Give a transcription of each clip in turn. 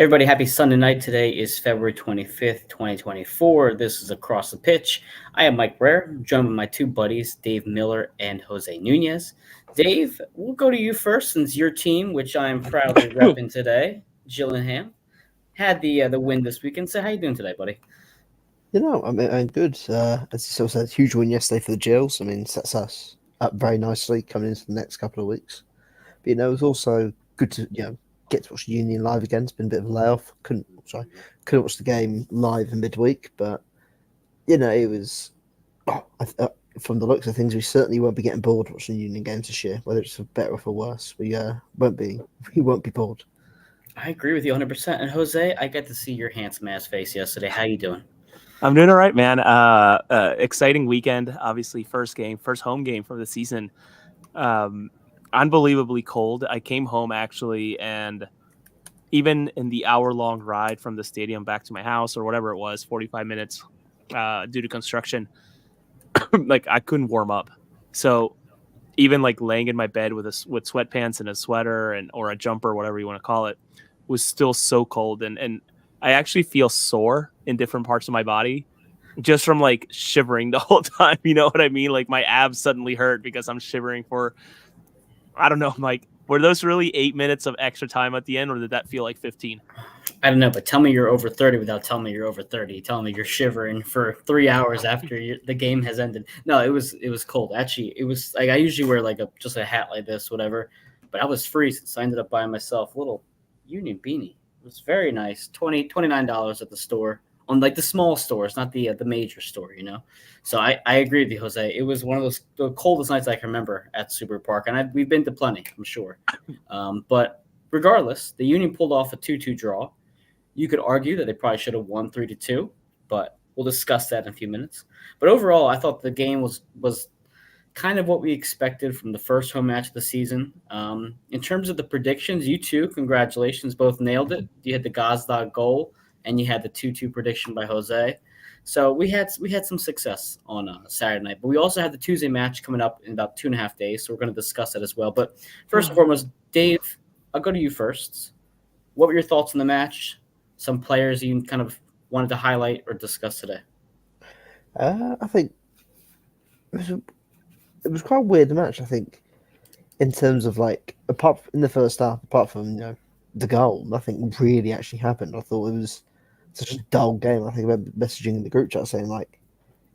Everybody, happy Sunday night. Today is February 25th, 2024. This is Across the Pitch. I am Mike Rare, joined with my two buddies, Dave Miller and Jose Nunez. Dave, we'll go to you first since your team, which I am proudly repping today, Gillingham, had the win this weekend. So how you doing today, buddy? I'm good. As you sort of said, huge win yesterday for the Gills. I mean, sets us up very nicely coming into the next couple of weeks. But, it was also good to, get to watch Union live again. It's been a bit of a layoff. Couldn't watch the game live in midweek, but, it was, from the looks of things, we certainly won't be getting bored watching Union games this year, whether it's for better or for worse. We won't be bored. I agree with you 100%. And Jose, I got to see your handsome ass face yesterday. How you doing? I'm doing all right, man. Exciting weekend. Obviously, first home game for the season. Unbelievably cold. I came home actually, and even in the hour-long ride from the stadium back to my house or whatever it was, 45 minutes due to construction, like I couldn't warm up. So even like laying in my bed with sweatpants and a sweater or a jumper, whatever you want to call it, was still so cold. And I actually feel sore in different parts of my body just from like shivering the whole time. You know what I mean? Like my abs suddenly hurt because I'm shivering for, I don't know, like, were those really 8 minutes of extra time at the end, or did that feel like 15? I don't know, but tell me you're over 30 without telling me you're over 30. Tell me you're shivering for 3 hours after the game has ended. No, it was cold. Actually, it was like I usually wear like just a hat like this, whatever. But I was freezing, so I ended up buying myself a little Union beanie. It was very nice. $29 at the store, on like the small stores, not the major store, So I agree with you, Jose. It was one of the coldest nights I can remember at Super Park, and we've been to plenty, I'm sure. But regardless, the Union pulled off a 2-2 draw. You could argue that they probably should have won 3-2, but we'll discuss that in a few minutes. But overall, I thought the game was kind of what we expected from the first home match of the season. In terms of the predictions, you two, congratulations, both nailed it. You had the Gazdag goal, and you had the 2-2 prediction by Jose. So we had some success on Saturday night. But we also had the Tuesday match coming up in about 2.5 days, so we're going to discuss that as well. But first and foremost, Dave, I'll go to you first. What were your thoughts on the match? Some players you kind of wanted to highlight or discuss today? I think it was quite a weird match, I think, in terms of like in the first half, apart from the goal, nothing really actually happened. I thought it was such a dull game. I think I remember messaging in the group chat saying like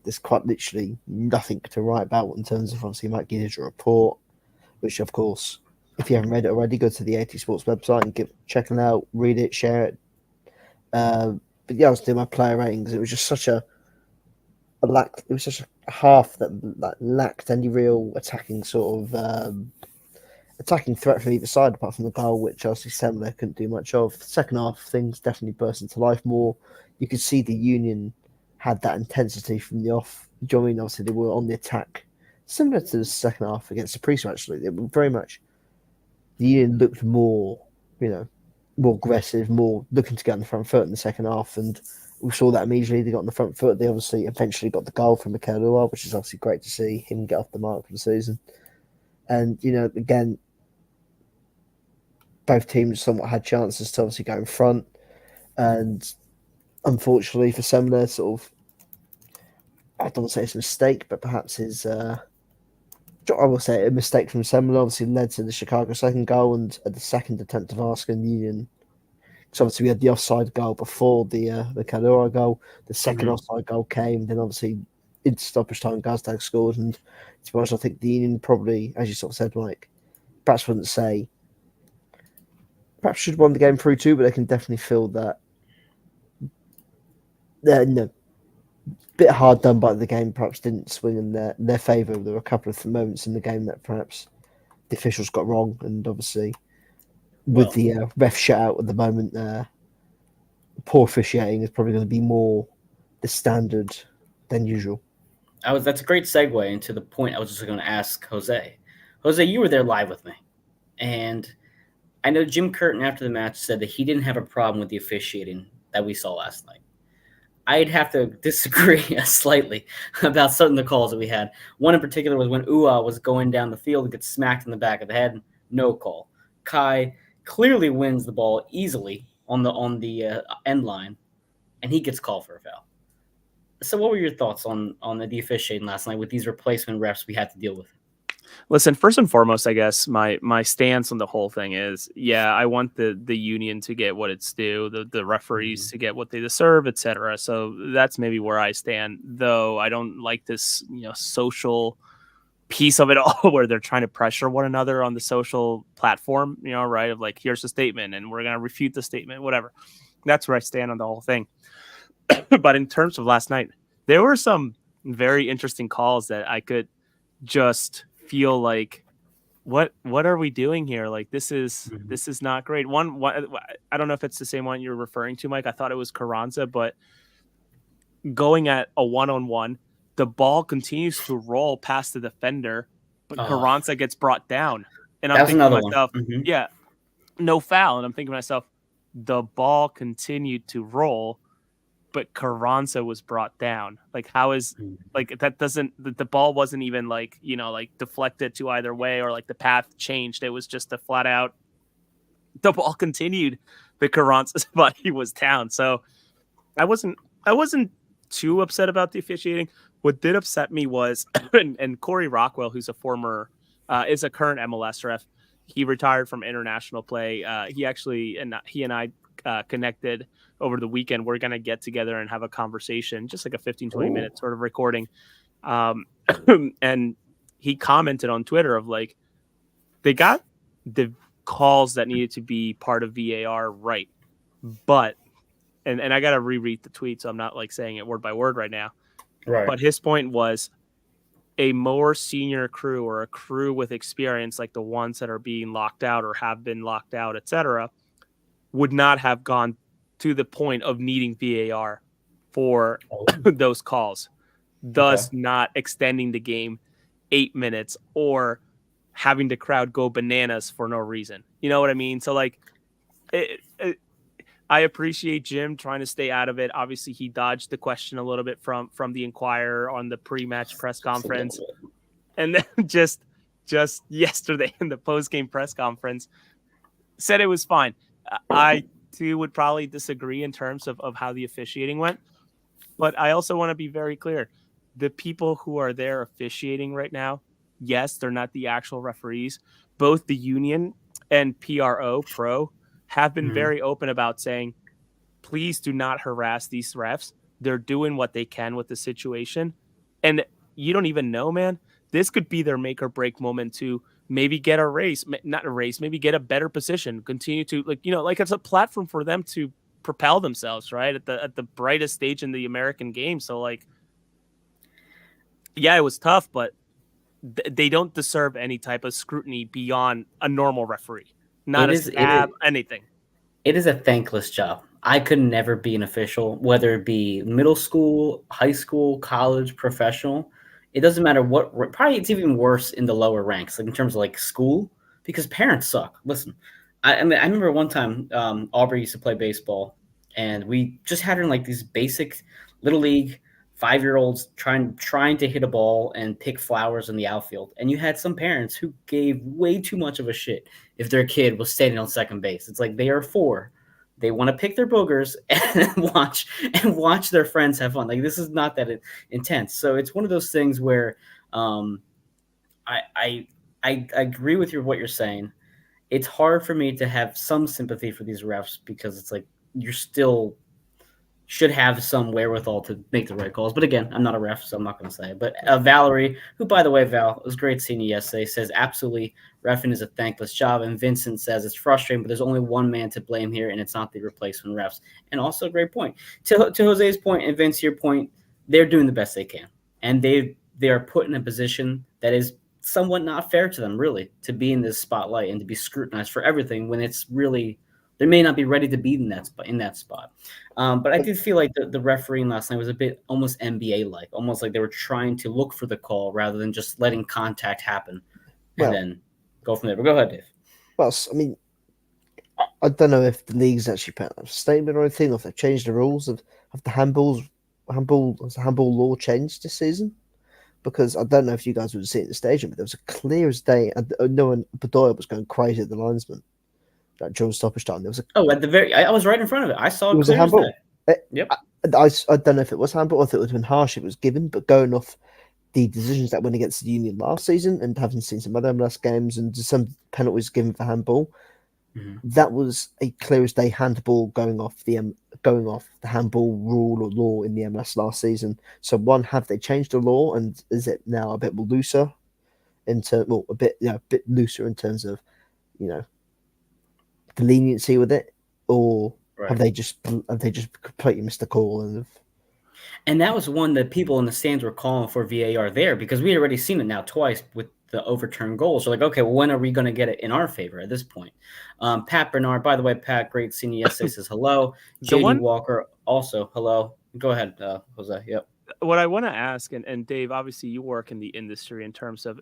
there's quite literally nothing to write about in terms of obviously Mike Gideon's report, which of course, if you haven't read it already, go to the 80 Sports website and check it out, read it, share it. But yeah, I was doing my player ratings. It was just such a half that lacked any real attacking sort of attacking threat from either side, apart from the goal, which obviously Semler couldn't do much of. Second half, things definitely burst into life more. You could see the Union had that intensity from the off. Do you know what I mean? Obviously, they were on the attack, similar to the second half against Saprissa, actually. They were very much, the Union looked more, more aggressive, more looking to get on the front foot in the second half, and we saw that immediately. They got on the front foot. They obviously eventually got the goal from Mikel Luar, which is obviously great to see him get off the mark for the season. And, again, both teams somewhat had chances to obviously go in front. And unfortunately for Semler, sort of, I don't want to say it's a mistake, but perhaps I will say a mistake from Semler obviously led to the Chicago second goal, and at the second attempt of asking Union. So obviously we had the offside goal before the Kalura goal. The second offside goal came, then obviously in stoppage time Gazdag scored, and to be honest, I think the Union probably, as you sort of said, Mike, perhaps should have won the game 3-2, but they can definitely feel that bit hard done by the game perhaps didn't swing in their favour. There were a couple of moments in the game that perhaps the officials got wrong, and obviously with the ref shutout at the moment, poor officiating is probably going to be more the standard than usual. That's a great segue into the point I was just going to ask Jose. Jose, you were there live with me, and I know Jim Curtin after the match said that he didn't have a problem with the officiating that we saw last night. I'd have to disagree slightly about some of the calls that we had. One in particular was when Ua was going down the field and gets smacked in the back of the head. No call. Kai clearly wins the ball easily on the end line, and he gets called for a foul. So what were your thoughts on the officiating last night with these replacement refs we had to deal with? Listen, first and foremost, I guess my stance on the whole thing is, yeah, I want the union to get what it's due, the referees to get what they deserve, etc. So that's maybe where I stand, though I don't like this, social piece of it all where they're trying to pressure one another on the social platform, right? Of like, here's a statement and we're going to refute the statement, whatever. That's where I stand on the whole thing. But in terms of last night, there were some very interesting calls that I could just feel like, what are we doing here? Like, this is not great. One, I don't know if it's the same one you're referring to, Mike. I thought it was Carranza, but going at a one-on-one, the ball continues to roll past the defender, but Carranza gets brought down. And I'm thinking to myself, yeah, no foul. And I'm thinking to myself, the ball continued to roll, but Carranza was brought down. Like, how is like that doesn't the ball wasn't even like, like deflected to either way or like the path changed. It was just a flat out, the ball continued, but Carranza's body was down. So I wasn't too upset about the officiating. What did upset me was, and Corey Rockwell, who's is a current MLS ref. He retired from international play. He and I connected over the weekend. We're going to get together and have a conversation, just like a 15-20 minute sort of recording. And he commented on Twitter of like, they got the calls that needed to be part of VAR right. But, and I got to reread the tweet, so I'm not like saying it word by word right now. Right. But his point was, a more senior crew or a crew with experience, like the ones that are being locked out or have been locked out, etc., would not have gone to the point of needing VAR for those calls, thus not extending the game 8 minutes or having the crowd go bananas for no reason. You know what I mean? So like, I appreciate Jim trying to stay out of it. Obviously, he dodged the question a little bit from the Inquirer on the pre-match press conference, and then just yesterday in the post-game press conference said it was fine. I too would probably disagree in terms of how the officiating went, but I also want to be very clear: the people who are there officiating right now, yes, they're not the actual referees. Both the union and Pro have been very open about saying, please do not harass these refs. They're doing what they can with the situation. And you don't even know, man, this could be their make or break moment to maybe get maybe get a better position, continue to like it's a platform for them to propel themselves, right? At the brightest stage in the American game. So like, yeah, it was tough, but they don't deserve any type of scrutiny beyond a normal referee. Not a stab, anything. It is a thankless job. I could never be an official, whether it be middle school, high school, college, professional. It doesn't matter what. Probably it's even worse in the lower ranks, like in terms of like school, because parents suck. Listen, I remember one time Aubrey used to play baseball, and we just had her in like these basic little league 5-year-olds trying to hit a ball and pick flowers in the outfield. And you had some parents who gave way too much of a shit if their kid was standing on second base. It's like they are 4. They want to pick their boogers and watch their friends have fun. Like, this is not that intense. So it's one of those things where I agree with what you're saying. It's hard for me to have some sympathy for these refs because it's like you're still should have some wherewithal to make the right calls. But again, I'm not a ref, so I'm not going to say it. But Valerie, who, by the way, Val, it was great seeing you yesterday, says, absolutely, reffing is a thankless job. And Vincent says, it's frustrating, but there's only one man to blame here, and it's not the replacement refs. And also a great point. To Jose's point and Vince, your point, they're doing the best they can. And they are put in a position that is somewhat not fair to them, really, to be in this spotlight and to be scrutinized for everything when it's really – they may not be ready to be in that spot. But I did feel like the refereeing last night was a bit almost NBA-like, almost like they were trying to look for the call rather than just letting contact happen and then go from there. But go ahead, Dave. Well, I mean, I don't know if the league's actually put out a statement or anything, or if they've changed the rules of the handball law changed this season. Because I don't know if you guys would see it in the stadium, but there was a clear as day, and no one, Bedoya was going crazy at the linesman. that during stoppage time. There was at the very, I was right in front of it. I saw it it was a clear as handball. day. Yep. I don't know if it was handball or if it would have been harsh if it was given, but going off the decisions that went against the Union last season and having seen some other MLS games and some penalties given for handball, that was a clear as day handball going off the handball rule or law in the MLS last season. So one, have they changed the law and is it now a bit more looser a bit looser in terms of the leniency with it, or have they just completely missed the call And that was one that people in the stands were calling for VAR there because we had already seen it now twice with the overturned goals. So like, okay, well, when are we going to get it in our favor at this point? Pat Bernard, by the way, Pat, great seeing you yesterday, says hello. JD Walker, also hello. Go ahead, Jose. Yep. What I want to ask, and Dave, obviously you work in the industry in terms of,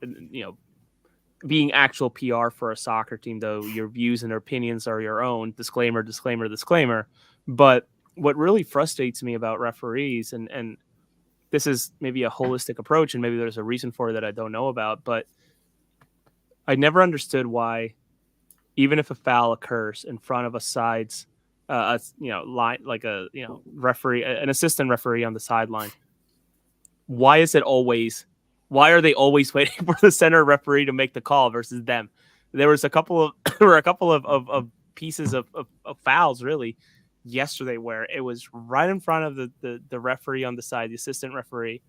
being actual PR for a soccer team, though your views and opinions are your own. Disclaimer, disclaimer, disclaimer. But what really frustrates me about referees, and this is maybe a holistic approach, and maybe there's a reason for it that I don't know about, but I never understood why, even if a foul occurs in front of a side's, line, like referee, an assistant referee on the sideline, why are they always waiting for the center referee to make the call versus them? There were a couple of pieces of fouls really yesterday where it was right in front of the referee on the side, the assistant referee,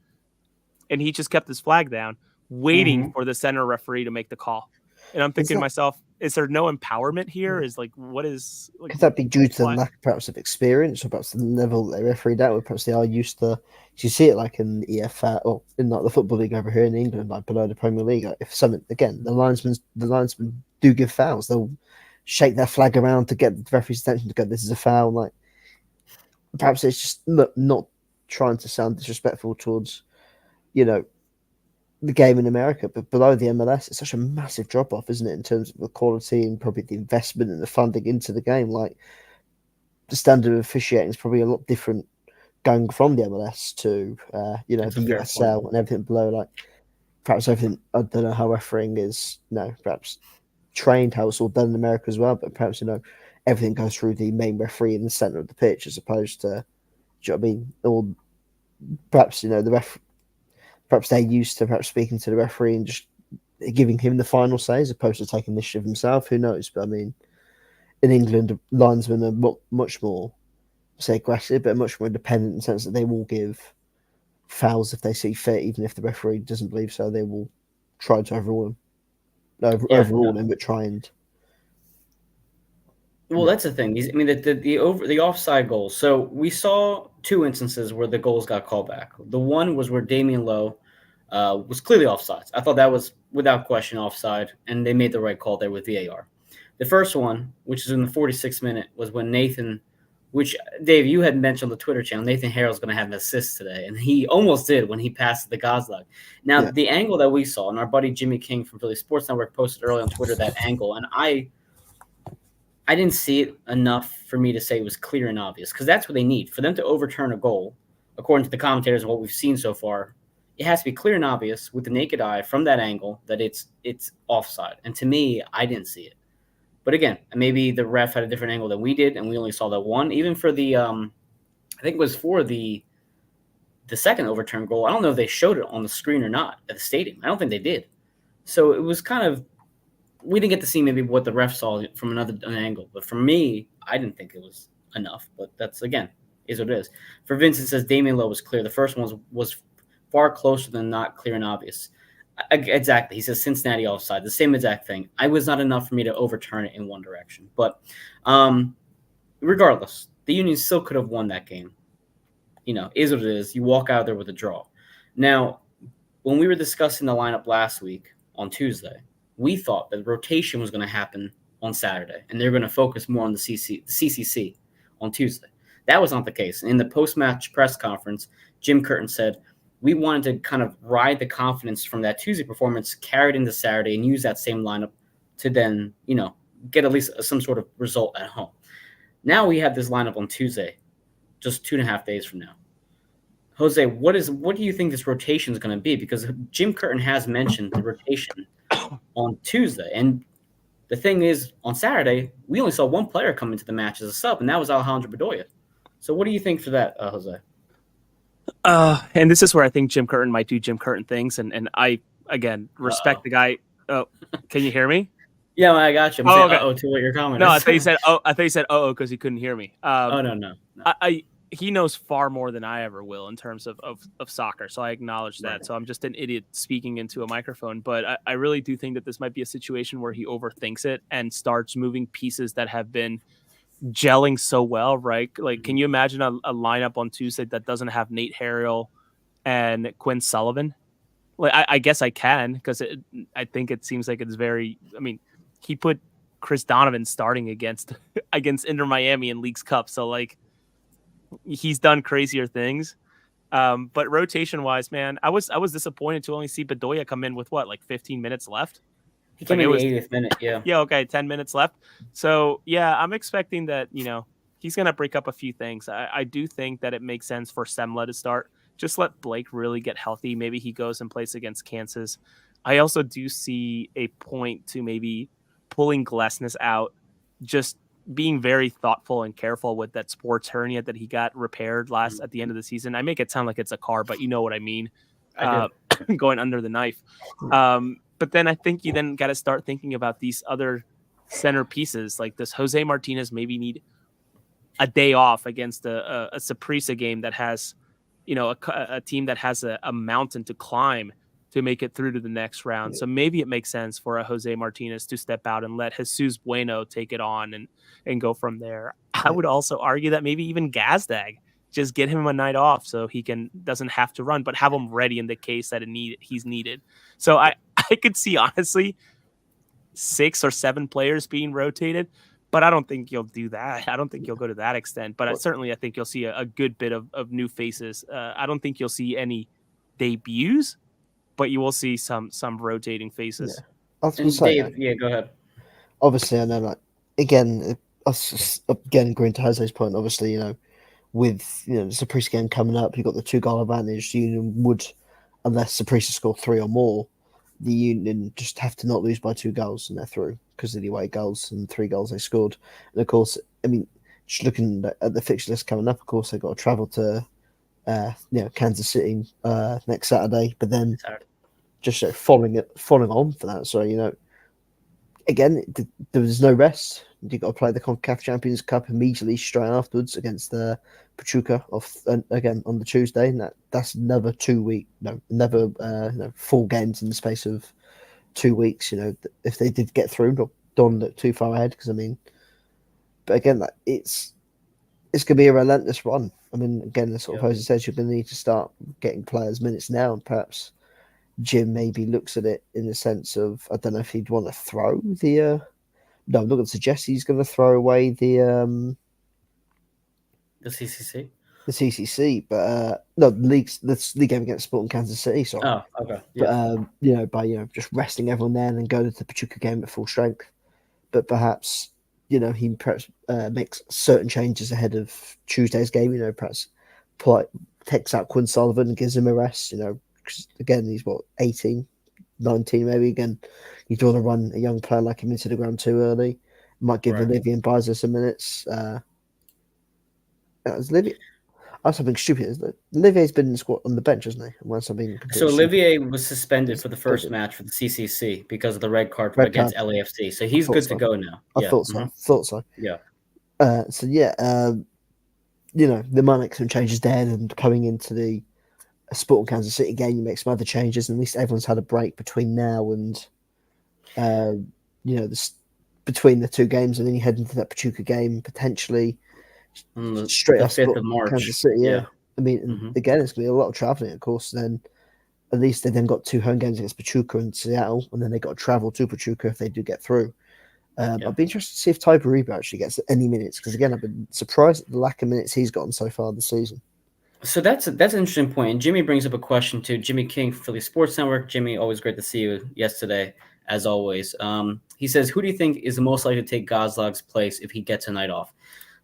and he just kept his flag down, waiting for the center referee to make the call. And I'm thinking to myself, is there no empowerment here? Is what is like? Could that be due to the lack, perhaps, of experience, or perhaps the level they refereed at, or perhaps they are used to? You see it like in the EFL or in like the football league over here in England, like below the Premier League. Like if something again, the linesmen do give fouls. They'll shake their flag around to get the referee's attention to go, this is a foul. Like perhaps it's just not trying to sound disrespectful towards the game in America, but below the MLS, it's such a massive drop off, isn't it, in terms of the quality and probably the investment and the funding into the game. Like the standard of officiating is probably a lot different going from the MLS to the USL and everything below. Like perhaps everything, I don't know how refereeing is, perhaps trained how it's all done in America as well, but perhaps everything goes through the main referee in the center of the pitch as opposed to, do you know what I mean? Or perhaps perhaps they're used to perhaps speaking to the referee and just giving him the final say as opposed to taking initiative himself. Who knows? But I mean, in England, linesmen are much more, say, aggressive, but much more independent in the sense that they will give fouls if they see fit, even if the referee doesn't believe so. They will try to overrule him, but try and. Well, that's the thing. I mean, the offside goals. So we saw two instances where the goals got called back. The one was where Damian Lowe was clearly offsides. I thought that was without question offside, and they made the right call there with VAR. The first one, which is in the 46th minute, was when Nathan, which Dave, you had mentioned on the Twitter channel, Nathan Harrell's going to have an assist today, and he almost did when he passed the Gazlag. Now, the angle that we saw, and our buddy Jimmy King from Philly Sports Network posted early on Twitter that angle, and I didn't see it enough for me to say it was clear and obvious because that's what they need. For them to overturn a goal, according to the commentators and what we've seen so far, it has to be clear and obvious with the naked eye from that angle that it's offside. And to me, I didn't see it. But again, maybe the ref had a different angle than we did, and we only saw that one. Even for the I think it was for the second overturned goal. I don't know if they showed it on the screen or not at the stadium. I don't think they did. So it was kind of, we didn't get to see maybe what the ref saw from an angle. But for me, I didn't think it was enough. But that's, again, is what it is. For Vincent says Damian Lowe was clear. The first one was far closer than not clear and obvious. Exactly. He says Cincinnati offside. The same exact thing. I was not enough for me to overturn it in one direction. But regardless, the Union still could have won that game. Is what it is. You walk out there with a draw. Now, when we were discussing the lineup last week on Tuesday, we thought that rotation was going to happen on Saturday, and they're going to focus more on the CCC on Tuesday. That was not the case. In the post-match press conference, Jim Curtin said, we wanted to kind of ride the confidence from that Tuesday performance, carry it into Saturday, and use that same lineup to then, get at least some sort of result at home. Now we have this lineup on Tuesday, just 2.5 days from now. Jose, what do you think this rotation is going to be? Because Jim Curtin has mentioned the rotation on Tuesday, and The thing is, on Saturday, we only saw one player come into the match as a sub, and that was Alejandro Bedoya. So what do you think for that, Jose? And this is where I think Jim Curtin might do Jim Curtin things, and I again respect the guy. Oh, can you hear me? Yeah, I got you. I'm saying okay. to what your comment No, is. I thought you said because he couldn't hear me. No. He knows far more than I ever will in terms of soccer. So I acknowledge that. Right. So I'm just an idiot speaking into a microphone. But I really do think that this might be a situation where he overthinks it and starts moving pieces that have been gelling so well, right? Like, can you imagine a lineup on Tuesday that doesn't have Nate Harriel and Quinn Sullivan? Like, I guess I can, because I think it seems like it's very, I mean, he put Chris Donovan starting against Inter Miami in Leagues Cup. So like, he's done crazier things. But rotation wise, man, I was disappointed to only see Bedoya come in with like 15 minutes left. He came in the 80th minute, yeah. Yeah, okay, 10 minutes left. So yeah, I'm expecting that, he's gonna break up a few things. I do think that it makes sense for Semla to start. Just let Blake really get healthy. Maybe he goes and plays against Kansas. I also do see a point to maybe pulling Glesnes out, just being very thoughtful and careful with that sports hernia that he got repaired at the end of the season. I make it sound like it's a car, but you know what I mean. Going under the knife. But then I think you then got to start thinking about these other center pieces. Like, does Jose Martinez maybe need a day off against a Saprissa game that has, a team that has a mountain to climb to make it through to the next round? So maybe it makes sense for a Jose Martinez to step out and let Jesus Bueno take it on and go from there. I would also argue that maybe even Gazdag, just get him a night off so he doesn't have to run, but have him ready in the case that he's needed. So I could see, honestly, 6 or 7 players being rotated, but I don't think you'll do that. I don't think you'll go to that extent, but I think you'll see a good bit of new faces. I don't think you'll see any debuts, but you will see some rotating faces. Yeah. I was going to say, Dave, go ahead. Obviously, I know, like, again, going to Jose's point, obviously, with the Saprissa game coming up, you've got the 2-goal advantage. The Union would, unless Saprissa score 3 or more, the Union just have to not lose by 2 goals and they're through because of the away goals and 3 goals they scored. And of course, I mean, just looking at the fixture list coming up, of course, they've got to travel to Kansas City next Saturday, but then just following on for that. So, again, there was no rest. You've got to play the CONCACAF Champions Cup immediately straight afterwards against the Pachuca again on the Tuesday, and that's another 2 week, another 4 games in the space of 2 weeks. If they did get through, don't look too far ahead, because but again, it's going to be a relentless run. I mean, again, the sort of Jose says, you're going to need to start getting players minutes now, and perhaps Jim maybe looks at it in the sense of, I don't know if he'd want to throw the. No, I'm not going to suggest he's going to throw away the CCC. The CCC, but no, the league game against Sporting Kansas City. Sorry. Oh, okay. Yeah. But by just resting everyone there and then go to the Pachuca game at full strength. But perhaps he perhaps makes certain changes ahead of Tuesday's game. Perhaps takes out Quinn Sullivan and gives him a rest. Again, he's 18, 19 maybe. Again, you don't want to run a young player like him into the ground too early. Might give Olivier and Bizer some minutes. That's something stupid, isn't it? Olivier's been in the squad on the bench, hasn't he? So Olivier was suspended for the first match for the CCC because of the red card against LAFC. So he's good to go now. I thought so. Yeah. They might make some changes there, and coming into the Sporting Kansas City game, you make some other changes. And at least everyone's had a break between now and between the 2 games, and then you head into that Pachuca game potentially. Straight off 5th of March. Kansas City, yeah. I mean, again, it's going to be a lot of traveling, of course. Then at least they then got 2 home games against Pachuca and Seattle, and then they got to travel to Pachuca if they do get through. I'd be interested to see if Ty Bariba actually gets any minutes, because again, I've been surprised at the lack of minutes he's gotten so far this season. So that's an interesting point. And Jimmy brings up a question too. Jimmy King, Philly Sports Network. Jimmy, always great to see you yesterday, as always. He says, who do you think is the most likely to take Gazlag's place if he gets a night off?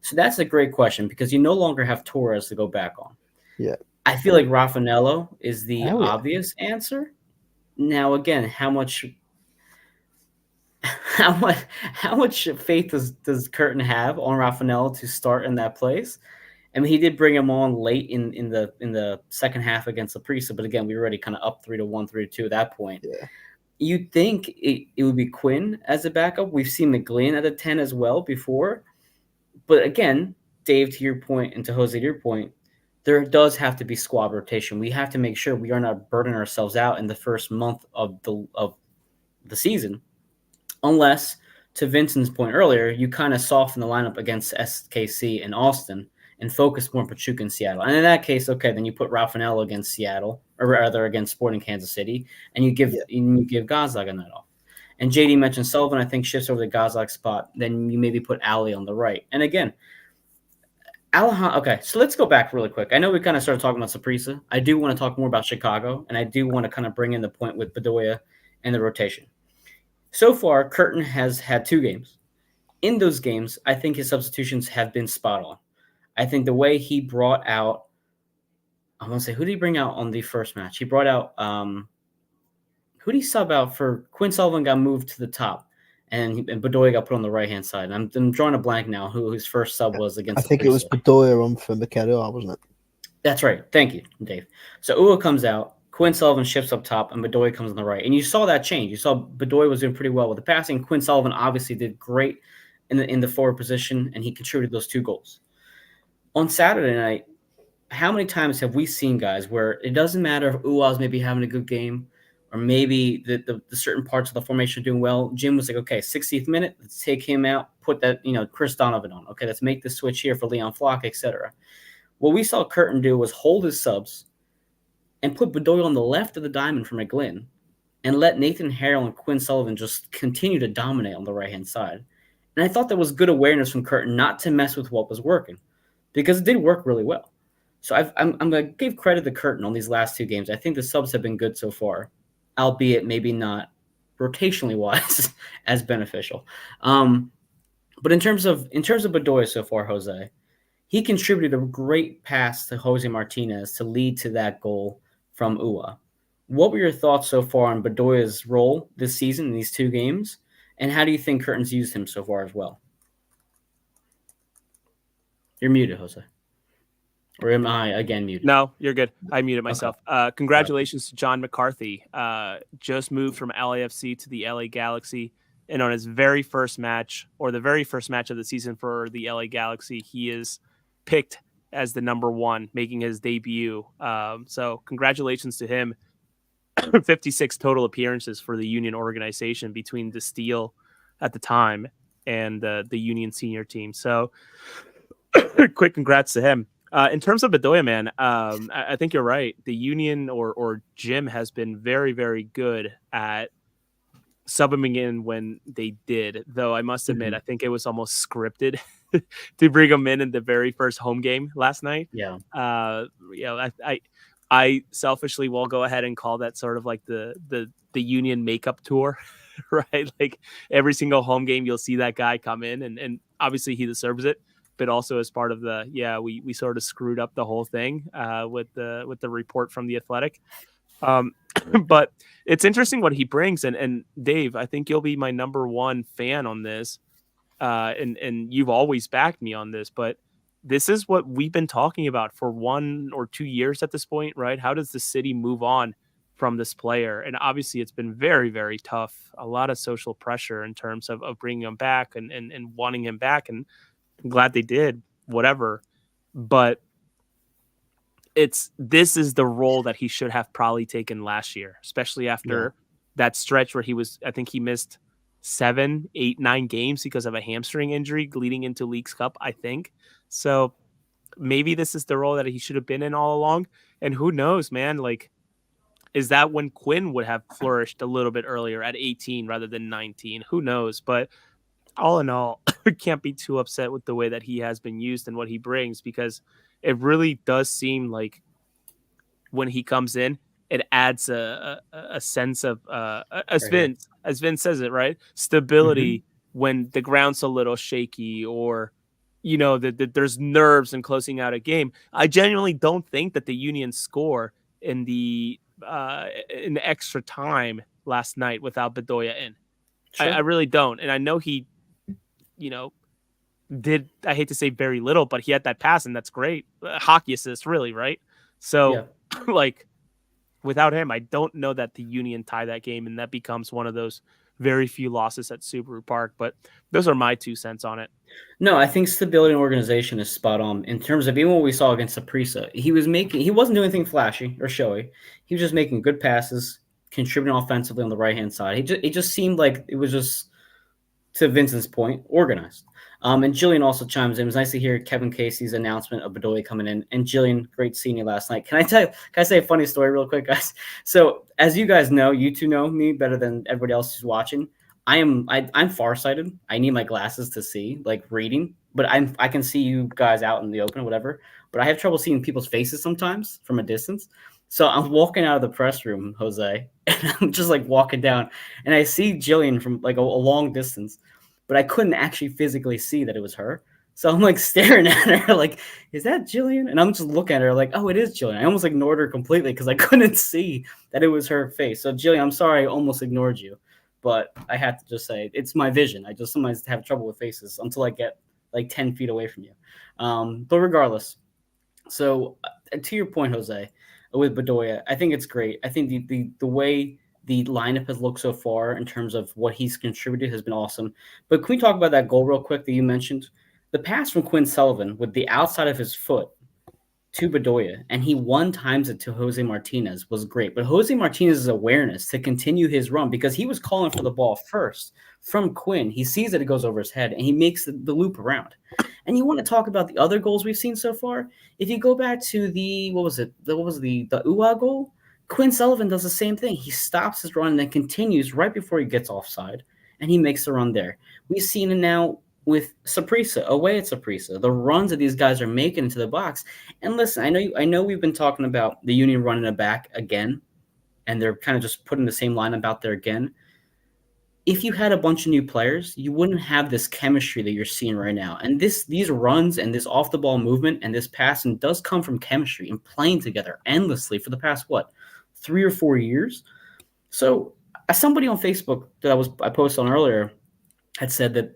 So that's a great question, because you no longer have Torres to go back on. Yeah. I feel like Raffanello is the obvious answer. Now, again, how much how much faith does Curtin have on Rafael to start in that place? I mean, he did bring him on late in the second half against Saprissa, but again, we were already kind of up 3-1, 3-2 at that point. Yeah. You'd think it would be Quinn as a backup. We've seen McGlynn at a 10 as well before. But again, Dave, to your point, and to Jose, to your point, there does have to be squad rotation. We have to make sure we are not burning ourselves out in the first month of the season, unless, to Vincent's point earlier, you kind of soften the lineup against SKC and Austin and focus more on Pachuca and Seattle. And in that case, okay, then you put Rafael against Seattle, or rather against Sporting Kansas City, and you give Gazlag a night off. And JD mentioned Sullivan, I think, shifts over the Gazlag spot. Then you maybe put Ali on the right. And again, okay, so let's go back really quick. I know we kind of started talking about Saprissa. I do want to talk more about Chicago, and I do want to kind of bring in the point with Bedoya and the rotation. So far, Curtin has had 2 games. In those games, I think his substitutions have been spot on. I think the way he brought out, I want to say, who did he bring out on the first match? He brought out, who did he sub out for? Quinn Sullivan got moved to the top, and Bedoya got put on the right-hand side. And I'm drawing a blank now who his first sub was against. I think it was Bedoya on for Mikel, wasn't it? That's right. Thank you, Dave. So Ua comes out, Quinn Sullivan shifts up top, and Bedoya comes on the right. And you saw that change. You saw Bedoya was doing pretty well with the passing. Quinn Sullivan obviously did great in the forward position, and he contributed those 2 goals. On Saturday night, how many times have we seen guys where it doesn't matter if Ua's maybe having a good game or maybe the certain parts of the formation are doing well? Jim was like, okay, 60th minute, let's take him out, put that, Chris Donovan on. Okay, let's make the switch here for Leon Flock, etc. What we saw Curtin do was hold his subs and put Bedoya on the left of the diamond for McGlynn and let Nathan Harrell and Quinn Sullivan just continue to dominate on the right-hand side. And I thought that was good awareness from Curtin not to mess with what was working, because it did work really well. So I'm going to give credit to Curtin on these last 2 games. I think the subs have been good so far, albeit maybe not rotationally wise as beneficial. But in terms of Bedoya so far, Jose, he contributed a great pass to Jose Martinez to lead to that goal from Ua. What were your thoughts so far on Bedoya's role this season in these 2 games? And how do you think Curtin's used him so far as well? You're muted, Jose. Or am I again muted? No, you're good. I muted myself. Okay. Congratulations to John McCarthy. Just moved from LAFC to the LA Galaxy. And on his very first match, or the very first match of the season for the LA Galaxy, he is picked as the number 1, making his debut. So congratulations to him. 56 total appearances for the Union organization between the Steel at the time and the Union senior team. So quick congrats to him. In terms of Bedoya, man, I think you're right. The Union or Jim has been very, very good at subbing in when they did, though I must admit, I think it was almost scripted to bring him in the very first home game last night. Yeah. I selfishly will go ahead and call that sort of like the Union makeup tour, right? Like every single home game, you'll see that guy come in, and obviously he deserves it, but also as part of we sort of screwed up the whole thing with the report from The Athletic. But it's interesting what he brings, and Dave, I think you'll be my number 1 fan on this, and you've always backed me on this, but this is what we've been talking about for 1 or 2 years at this point, right? How does the city move on from this player? And obviously it's been very, very tough. A lot of social pressure in terms of bringing him back and wanting him back. And I'm glad they did, whatever. But this is the role that he should have probably taken last year, especially after that stretch where I think he missed 7, 8, 9 games because of a hamstring injury leading into Leagues Cup, I think. So maybe this is the role that he should have been in all along. And who knows, man, like, is that when Quinn would have flourished a little bit earlier at 18 rather than 19? Who knows? But all in all, I can't be too upset with the way that he has been used and what he brings, because it really does seem like when he comes in, it adds a sense of, as Vince says it, right? Stability when the ground's a little shaky, or that there's nerves in closing out a game. I genuinely don't think that the Union score in the extra time last night without Bedoya in. Sure. I really don't. And I know he, did, I hate to say very little, but he had that pass, and that's great. Hockey assist, really, right? So, Yeah. like, without him, I don't know that the Union tie that game, and that becomes one of those very few losses at Subaru Park. But those are my 2 cents on it. No, I think stability and organization is spot on in terms of even what we saw against Saprissa. He wasn't doing anything flashy or showy. He was just making good passes, contributing offensively on the right hand side. It just seemed like it was just, to Vincent's point, organized. And Jillian also chimes in. It was nice to hear Kevin Casey's announcement of Bedoya coming in. And Jillian, great seeing you last night. Can I say a funny story real quick, guys? So as you guys know, you two know me better than everybody else who's watching. I'm farsighted. I need my glasses to see, like reading, but I can see you guys out in the open, whatever. But I have trouble seeing people's faces sometimes from a distance. So I'm walking out of the press room, Jose, and I'm just like walking down, and I see Jillian from like a long distance, but I couldn't actually physically see that it was her. So I'm like staring at her, like, is that Jillian? And I'm just looking at her like, oh, it is Jillian. I almost ignored her completely because I couldn't see that it was her face. So Jillian, I'm sorry I almost ignored you, but I had to just say it's my vision. I just sometimes have trouble with faces until I get like 10 feet away from you. But regardless, so to your point, Jose, with Bedoya, I think it's great. I think the way the lineup has looked so far in terms of what he's contributed has been awesome. But can we talk about that goal real quick that you mentioned? The pass from Quinn Sullivan with the outside of his foot to Bedoya, and he one times it to Jose Martinez was great. But Jose Martinez's awareness to continue his run, because he was calling for the ball first from Quinn. He sees that it goes over his head, and he makes the loop around. And you want to talk about the other goals we've seen so far? If you go back to the UA goal, Quinn Sullivan does the same thing. He stops his run and then continues right before he gets offside, and he makes the run there. We've seen it now with Saprissa, away at Saprissa, the runs that these guys are making into the box. And listen, I know we've been talking about the Union running it back again, and they're kind of just putting the same lineup out there again. If you had a bunch of new players, you wouldn't have this chemistry that you're seeing right now. And these runs and this off the ball movement and this passing does come from chemistry and playing together endlessly for the past 3 or 4 years. So as somebody on Facebook that I posted on earlier had said that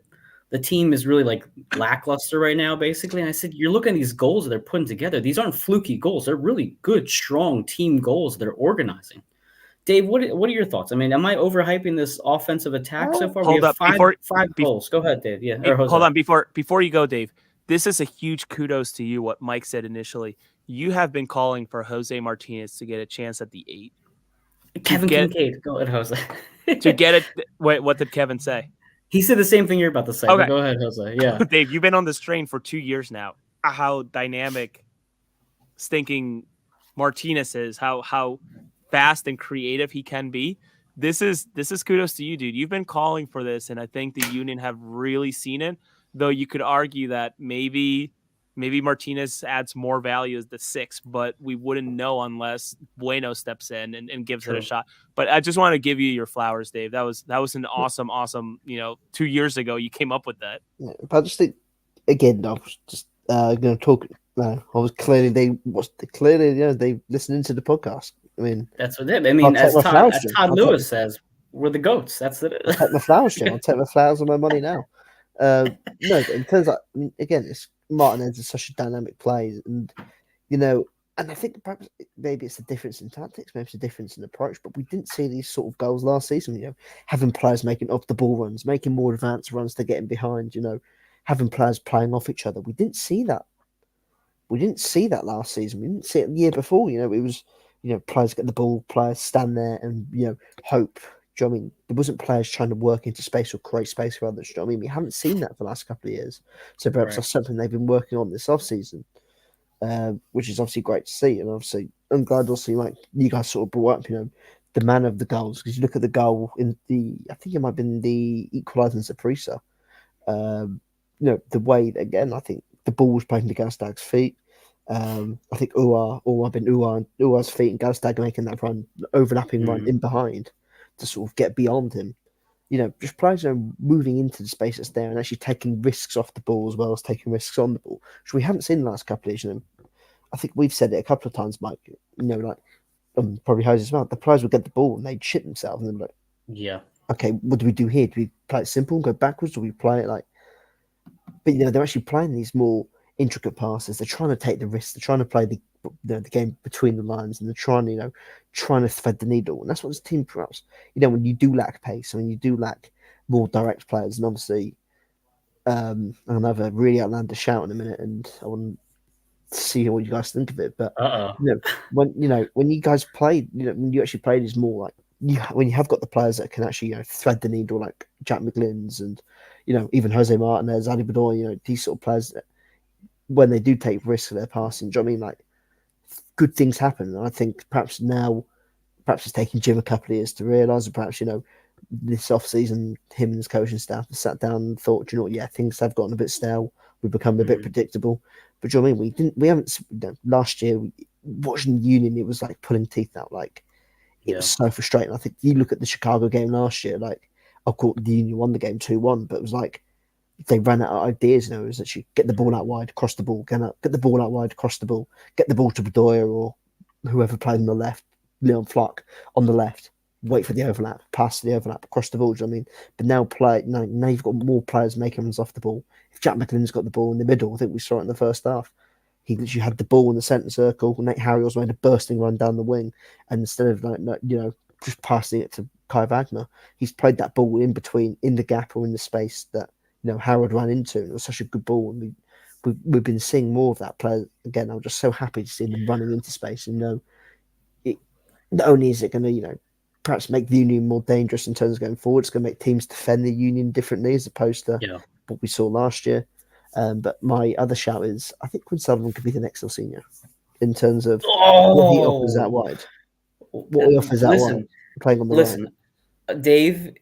the team is really like lackluster right now, basically. And I said, you're looking at these goals that they're putting together. These aren't fluky goals. They're really good, strong team goals they're organizing. Dave, what are your thoughts? I mean, am I overhyping this offensive attack so far? Hold We have up. five goals. Go ahead, Dave. Yeah. Or Jose. Hold on. Before you go, Dave, this is a huge kudos to you, what Mike said initially. You have been calling for Jose Martinez to get a chance at the 8. Kevin Kincaid. Go ahead, Jose. To get it. Wait, what did Kevin say? He said the same thing you're about to say. Okay. Go ahead, Jose. Yeah. Dave, you've been on this train for 2 years now. How dynamic stinking Martinez is, how fast and creative he can be. This is kudos to you, dude. You've been calling for this, and I think the Union have really seen it. Though you could argue that maybe Martinez adds more value as the 6, but we wouldn't know unless Bueno steps in and gives it a shot. But I just want to give you your flowers, Dave. That was an awesome. 2 years ago you came up with that. Yeah, but I just think again, I was just going to talk. I was clearly they listened to the podcast. I mean, that's what it. I mean, as Todd Lewis says, we're the goats. That's it. I'll take my flowers, Jim. I'll take my flowers and my money now. No, in terms of, I mean, again, it's Martinez is such a dynamic play, and and I think perhaps maybe it's the difference in tactics, maybe it's a difference in approach, but we didn't see these sort of goals last season. Having players making up the ball runs, making more advanced runs to get in behind. Having players playing off each other. We didn't see that. We didn't see that last season. We didn't see it the year before. It was players get the ball, players stand there and hope. Do you know what I mean? There wasn't players trying to work into space or create space for others. Do you know what I mean? We haven't seen that for the last couple of years. So perhaps that's something they've been working on this offseason, which is obviously great to see. And obviously, I'm glad also you guys sort of brought up, the man of the goals. Because you look at the goal in I think it might have been the equaliser in Saprissa. The way, again, I think the ball was playing to Gastag's feet. I think Ua's feet and Gastag making that run, overlapping run in behind to sort of get beyond him. Just players are moving into the space that's there and actually taking risks off the ball as well as taking risks on the ball, which we haven't seen in the last couple of years. I think we've said it a couple of times, Mike. Probably Jose as well. The players would get the ball and they'd shit themselves, and they'd be like, yeah, okay, what do we do here? Do we play it simple and go backwards? Do we play it like? But they're actually playing these more intricate passes. They're trying to take the risks. They're trying to play the game between the lines, and they're trying trying to thread the needle. And that's what this team perhaps when you do lack pace, and when you do lack more direct players, and obviously I'm gonna have a really outlandish shout in a minute, and I want to see what you guys think of it. But Uh-oh. when you guys play, when you actually play these more like when you have got the players that can actually thread the needle, like Jack McGlynn's and even Jose Martinez, Ali Bedoya, these sort of players that when they do take risks of their passing, do you know what I mean? Like good things happen. And I think perhaps it's taking Jim a couple of years to realise, and perhaps this off season, him and his coaching staff have sat down and thought, yeah, things have gotten a bit stale. We've become a bit predictable. But do you know what I mean? We haven't. Last year, watching the Union, it was like pulling teeth out. Like it was so frustrating. I think you look at the Chicago game last year. Like, of course, the Union won the game 2-1, but it was like they ran out of ideas. It was actually get the ball out wide, cross the ball, get the ball out wide, cross the ball, get the ball to Bedoya or whoever played on the left, Leon Flock on the left. Wait for the overlap, pass the overlap, across the ball. Do you know what I mean? But now you've got more players making runs off the ball. If Jack McGlynn's got the ball in the middle, I think we saw it in the first half. He literally had the ball in the centre circle. Nate Harriel's made a bursting run down the wing, and instead of just passing it to Kai Wagner, he's played that ball in between, in the gap or in the space that Harold ran into. And it was such a good ball, and we've been seeing more of that player again. I'm just so happy to see them running into space, and not only is it going to perhaps make the Union more dangerous in terms of going forward, it's going to make teams defend the Union differently as opposed to what we saw last year. But my other shout is I think Quinn Sullivan could be the next Senior in terms of what he offers out wide. What he offers out wide, playing on the right. Dave,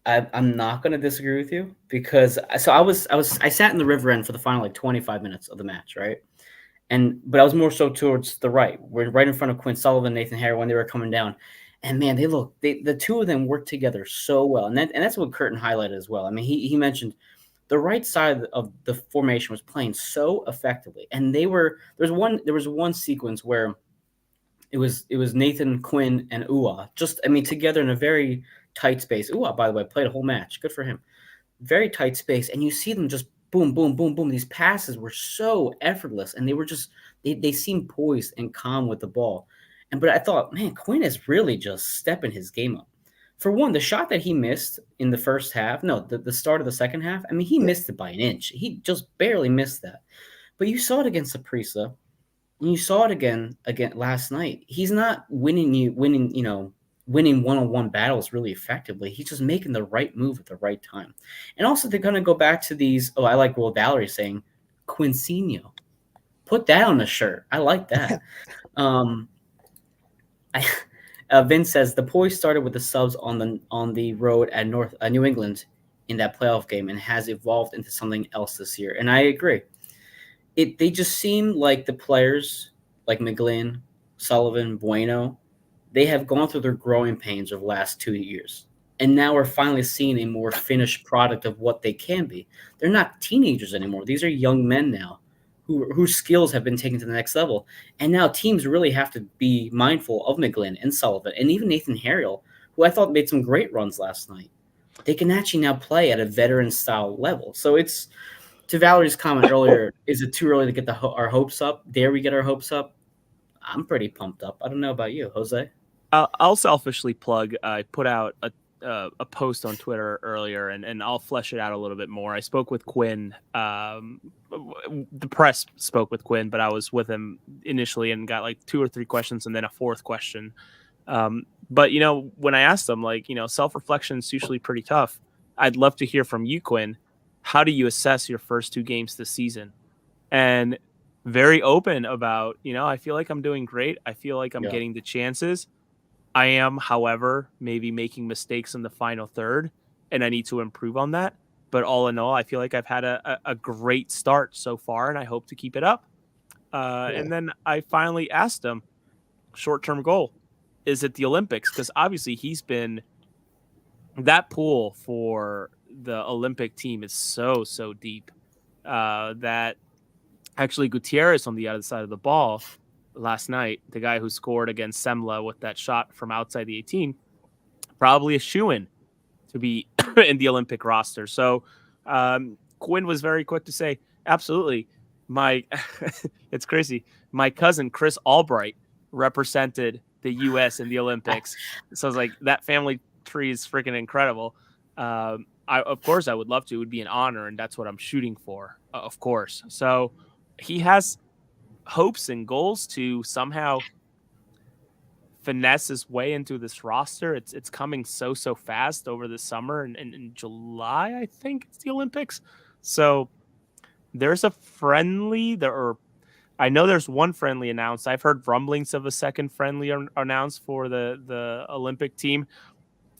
I'm not going to disagree with you because I sat in the river end for the final 25 minutes of the match, right? But I was more so towards the right. We're right in front of Quinn Sullivan, Nathan Harriel when they were coming down. And man, the two of them work together so well. And that's what Curtin highlighted as well. I mean, he mentioned the right side of the formation was playing so effectively. And there was one sequence where it was Nathan, Quinn, and Ua together in a very tight space. Ua, by the way, played a whole match. Good for him. Very tight space. And you see them just boom, boom, boom, boom. These passes were so effortless, and they were just they seemed poised and calm with the ball. But I thought, man, Quinn is really just stepping his game up. For one, the shot that he missed in the first half, the start of the second half, I mean, he missed it by an inch. He just barely missed that. But you saw it against Saprissa, and you saw it again last night. He's not winning one-on-one battles really effectively. He's just making the right move at the right time. And also, they're going to go back to these. Oh, I like what Valerie's saying, Quincinho. Put that on the shirt. I like that. Vince says the poise started with the subs on the road at New England in that playoff game and has evolved into something else this year. And I agree. They just seem like the players like McGlynn, Sullivan, Bueno, they have gone through their growing pains over the last 2 years. And now we're finally seeing a more finished product of what they can be. They're not teenagers anymore. These are young men now whose skills have been taken to the next level. And now teams really have to be mindful of McGlynn and Sullivan and even Nathan Harriel, who I thought made some great runs last night. They can actually now play at a veteran-style level. So it's, to Valerie's comment earlier, is it too early to get our hopes up? Dare we get our hopes up? I'm pretty pumped up. I don't know about you, Jose. I'll selfishly plug. I put out a post on Twitter earlier, and I'll flesh it out a little bit more. I spoke with Quinn. The press spoke with Quinn, but I was with him initially and got like 2 or 3 questions and then a 4th question. But when I asked him, self-reflection is usually pretty tough. I'd love to hear from you, Quinn. How do you assess your first 2 games this season? And very open about, I feel like I'm doing great. I feel like I'm getting the chances. I am, however, maybe making mistakes in the final third, and I need to improve on that. But all in all, I feel like I've had a great start so far, and I hope to keep it up. And then I finally asked him, short-term goal, is it the Olympics? Because obviously he's been – that pool for the Olympic team is so deep that actually Gutierrez on the other side of the ball – last night, the guy who scored against Semla with that shot from outside the 18, probably a shoo-in to be in the Olympic roster. So Quinn was very quick to say, absolutely. It's crazy. My cousin, Chris Albright, represented the U.S. in the Olympics. So I was like, that family tree is freaking incredible. Of course, I would love to. It would be an honor, and that's what I'm shooting for, of course. So he has hopes and goals to somehow finesse his way into this roster. It's coming so fast over the summer, and in July, I think it's the Olympics. So there's a friendly there, or I know there's one friendly announced. I've heard rumblings of a second friendly announced for the Olympic team.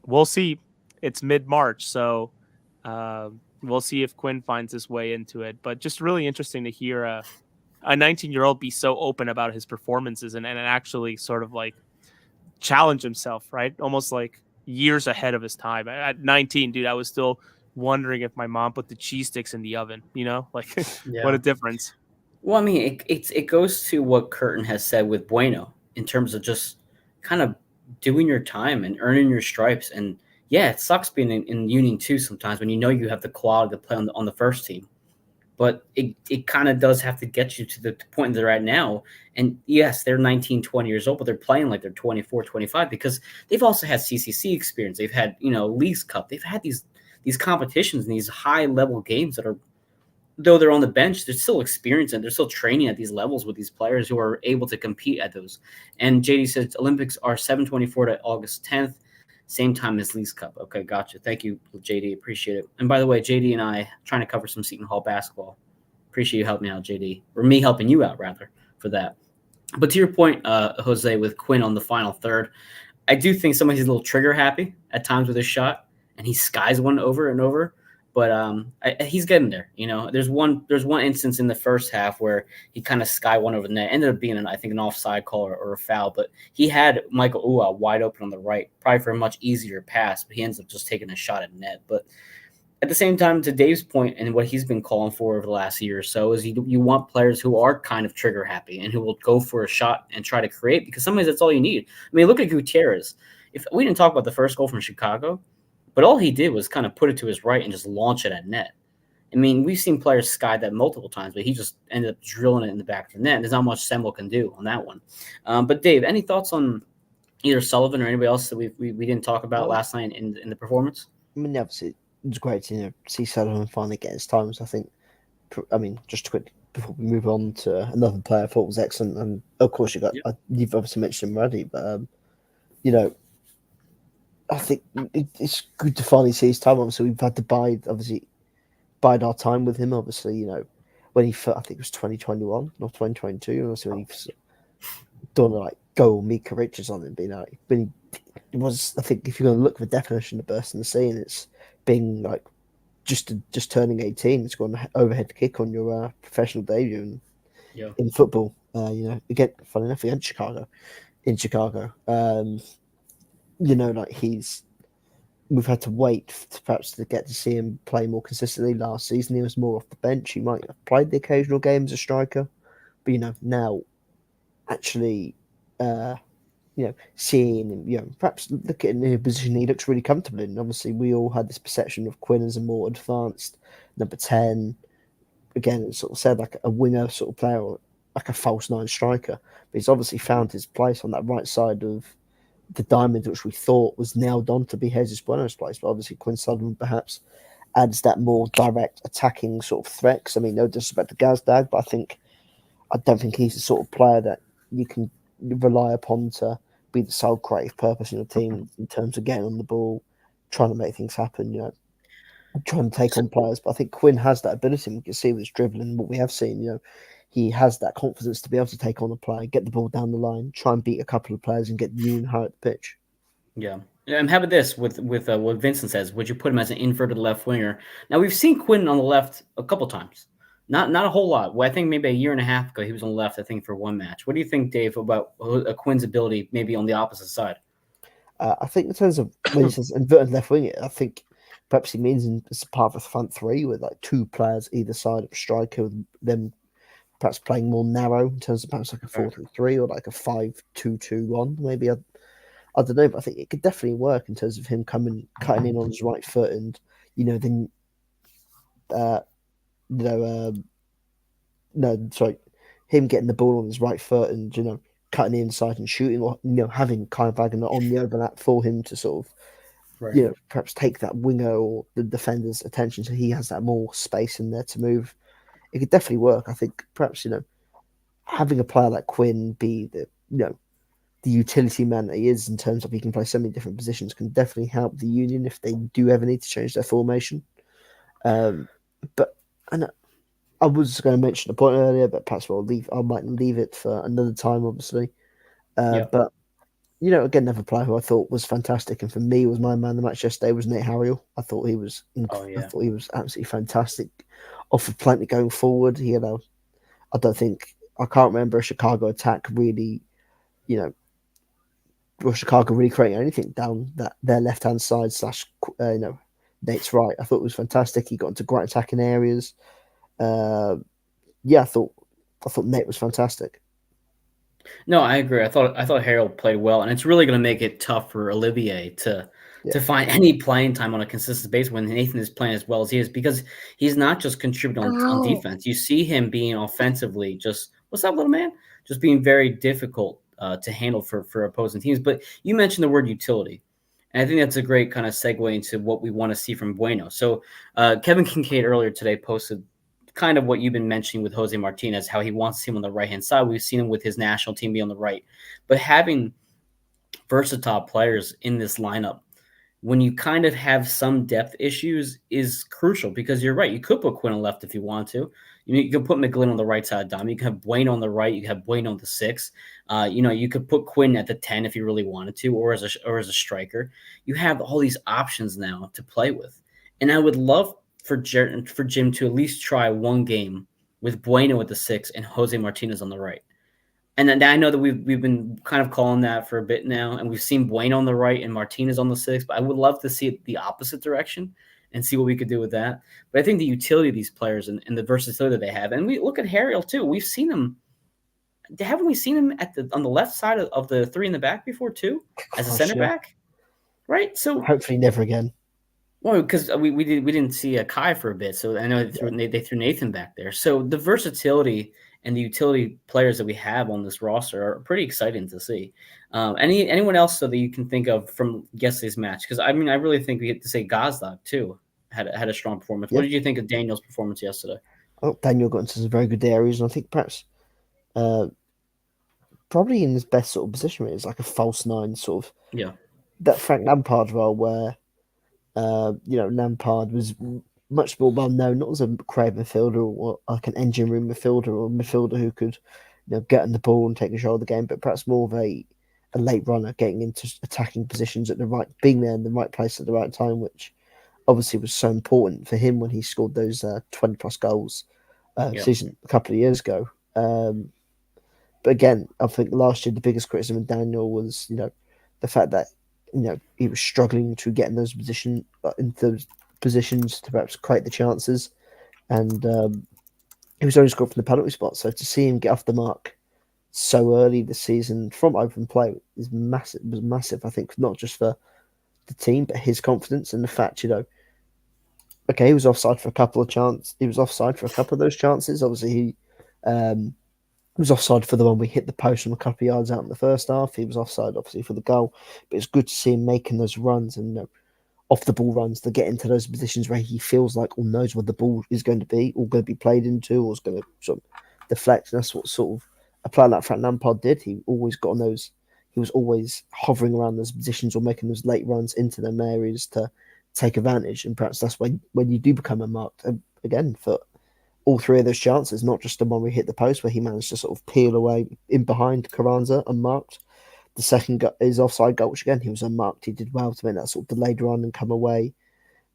We'll see. It's mid-March, so we'll see if Quinn finds his way into it. But just really interesting to hear a 19-year-old be so open about his performances and actually sort of like challenge himself, right? Almost like years ahead of his time. At 19, dude, I was still wondering if my mom put the cheese sticks in the oven, like what a difference. Well, I mean, it goes to what Curtin has said with Bueno in terms of just kind of doing your time and earning your stripes. And yeah, it sucks being in Union too sometimes when you have the quality to play on the first team. But it kind of does have to get you to the point they're at now. And yes, they're 19, 20 years old, but they're playing like they're 24, 25 because they've also had CCC experience. They've had, Leagues Cup. They've had these competitions and these high-level games that are, though they're on the bench, they're still experienced and they're still training at these levels with these players who are able to compete at those. And JD says Olympics are 7/24 to August 10th. Same time as Leagues Cup. Okay, gotcha. Thank you, JD. Appreciate it. And by the way, JD and I trying to cover some Seton Hall basketball. Appreciate you helping me out, JD. Or me helping you out, rather, for that. But to your point, Jose, with Quinn on the final third, I do think somebody's a little trigger happy at times with his shot, and he skies one over and over. But he's getting there. There's one instance in the first half where he kind of sky one over the net. Ended up being, I think, an offside call or a foul. But he had Michael Ua wide open on the right, probably for a much easier pass. But he ends up just taking a shot at net. But at the same time, to Dave's point and what he's been calling for over the last year or so is you want players who are kind of trigger happy and who will go for a shot and try to create, because sometimes that's all you need. I mean, look at Gutierrez. If we didn't talk about the first goal from Chicago, but all he did was kind of put it to his right and just launch it at net. I mean, we've seen players sky that multiple times, but he just ended up drilling it in the back of the net. There's not much Semel can do on that one. But Dave, any thoughts on either Sullivan or anybody else that we didn't talk about last night in the performance? I mean, obviously, it was great to see Sullivan finally get his times. Just quick before we move on to another player, I thought was excellent. And of course, you've obviously mentioned him already, but I think it's good to finally see his time. Obviously, we've had to bide our time with him. Obviously, when I think it was 2021 or 2022. Obviously, when he done go Mika Richards on him, when it was. I think if you're going to look for the definition of burst in the scene, it's being just turning 18. It's got an overhead kick on your professional debut in football. Again, funny enough, against Chicago. In Chicago. We've had to wait to get to see him play more consistently. Last season, he was more off the bench. He might have played the occasional game as a striker, but now actually, seeing him, perhaps look at him in a position he looks really comfortable in. Obviously, we all had this perception of Quinn as a more advanced number 10. Again, it's sort of said like a winger sort of player, or like a false 9 striker. But he's obviously found his place on that right side of the diamond, which we thought was nailed on to be Jesus Bueno's place. But obviously Quinn Sullivan perhaps adds that more direct attacking sort of threat. 'Cause, I mean, no disrespect to Gazdag, but I don't think he's the sort of player that you can rely upon to be the sole creative purpose in your team in terms of getting on the ball, trying to make things happen, trying to take on players. But I think Quinn has that ability. We can see with his dribbling, what we have seen, he has that confidence to be able to take on a player, get the ball down the line, try and beat a couple of players and get the union high at the pitch. Yeah. And how about this with what Vincent says? Would you put him as an inverted left winger? Now, we've seen Quinn on the left a couple times. Not a whole lot. Well, I think maybe a year and a half ago he was on the left, I think, for one match. What do you think, Dave, about Quinn's ability maybe on the opposite side? I think in terms of when he says inverted left winger, I think perhaps he means it's a part of a front three with 2 players either side of a striker, with them perhaps playing more narrow in terms of perhaps like a 4-3-3 or like a 5-2-2-1. Maybe I I don't know, but I think it could definitely work in terms of him cutting in on his right foot, and then uh, you know, no, sorry, him getting the ball on his right foot and cutting the inside and shooting, or having Kyle Wagner on the overlap for him to sort of Right. perhaps take that winger or the defender's attention, so he has that more space in there to move. It could definitely work. I think perhaps having a player like Quinn be the utility man that he is, in terms of he can play so many different positions, can definitely help the Union if they do ever need to change their formation. But and I was going to mention a point earlier, but perhaps I might leave it for another time, obviously. But again, another player who I thought was fantastic, and for me was my man of the match yesterday, was Nate Harriel. I thought he was, I thought he was absolutely fantastic. Offered plenty going forward. I can't remember a Chicago attack really, or Chicago really creating anything down their left hand side / Nate's right. I thought it was fantastic. He got into great attacking areas. I thought Nate was fantastic. No, I agree. I thought Harold played well, and it's really going to make it tough for Olivier to find any playing time on a consistent basis when Nathan is playing as well as he is, because he's not just contributing on defense. You see him being offensively just, what's up, little man? Just being very difficult to handle for opposing teams. But you mentioned the word utility, and I think that's a great kind of segue into what we want to see from Bueno. So Kevin Kincaid earlier today posted kind of what you've been mentioning with Jose Martinez, how he wants to see him on the right-hand side. We've seen him with his national team be on the right. But having versatile players in this lineup, when you kind of have some depth issues, is crucial, because you're right. You could put Quinn on left if you want to. You could put McGlynn on the right side of Dom. You can have Bueno on the right. You can have Bueno on the 6. You could put Quinn at the 10 if you really wanted to, or as a striker. You have all these options now to play with. And I would love for Jim to at least try one game with Bueno at the 6 and Jose Martinez on the right. And then I know that we've been kind of calling that for a bit now, and we've seen Bueno on the right and Martinez on the 6, but I would love to see it the opposite direction and see what we could do with that. But I think the utility of these players and the versatility that they have, and we look at Harriel too. We've seen him. Haven't we seen him on the left side of the 3 in the back before too, as a center back? Right. So hopefully never again. Well, because we didn't see a Kai for a bit, so I know they threw Nathan back there. So the versatility and the utility players that we have on this roster are pretty exciting to see. Anyone else that you can think of from yesterday's match? Because I really think we get to say Gazdag too had a strong performance. What did you think of Daniel's performance yesterday? Oh, Daniel got into some very good areas, and I think perhaps probably in his best sort of position, it's like a false 9 sort of. Yeah. That Frank Lampard role where. Lampard was much more well known, not as a creative midfielder or like an engine room midfielder or a midfielder who could, get on the ball and take control of the game, but perhaps more of a late runner, getting into attacking positions being there in the right place at the right time, which obviously was so important for him when he scored those 20 plus goals season a couple of years ago. But again, I think last year the biggest criticism of Daniel was, the fact that he was struggling to get in those positions to perhaps create the chances, and he was only scored from the penalty spot. So to see him get off the mark so early this season from open play is massive. It was massive, I think, not just for the team, but his confidence and the fact, okay, he was offside for a couple of chances. He was offside for a couple of those chances. Obviously, he was offside for the one we hit the post from a couple of yards out in the first half. He was offside, obviously, for the goal. But it's good to see him making those runs and off the ball runs to get into those positions where he feels like or knows where the ball is going to be, or going to be played into, or is going to sort of deflect. And that's what sort of a player like Frank Lampard did. He always got on those. He was always hovering around those positions or making those late runs into them areas to take advantage. And perhaps that's when you do become unmarked again for all 3 of those chances, not just the one we hit the post where he managed to sort of peel away in behind Carranza unmarked. The second is offside goal, which again, he was unmarked. He did well to make that sort of delayed run and come away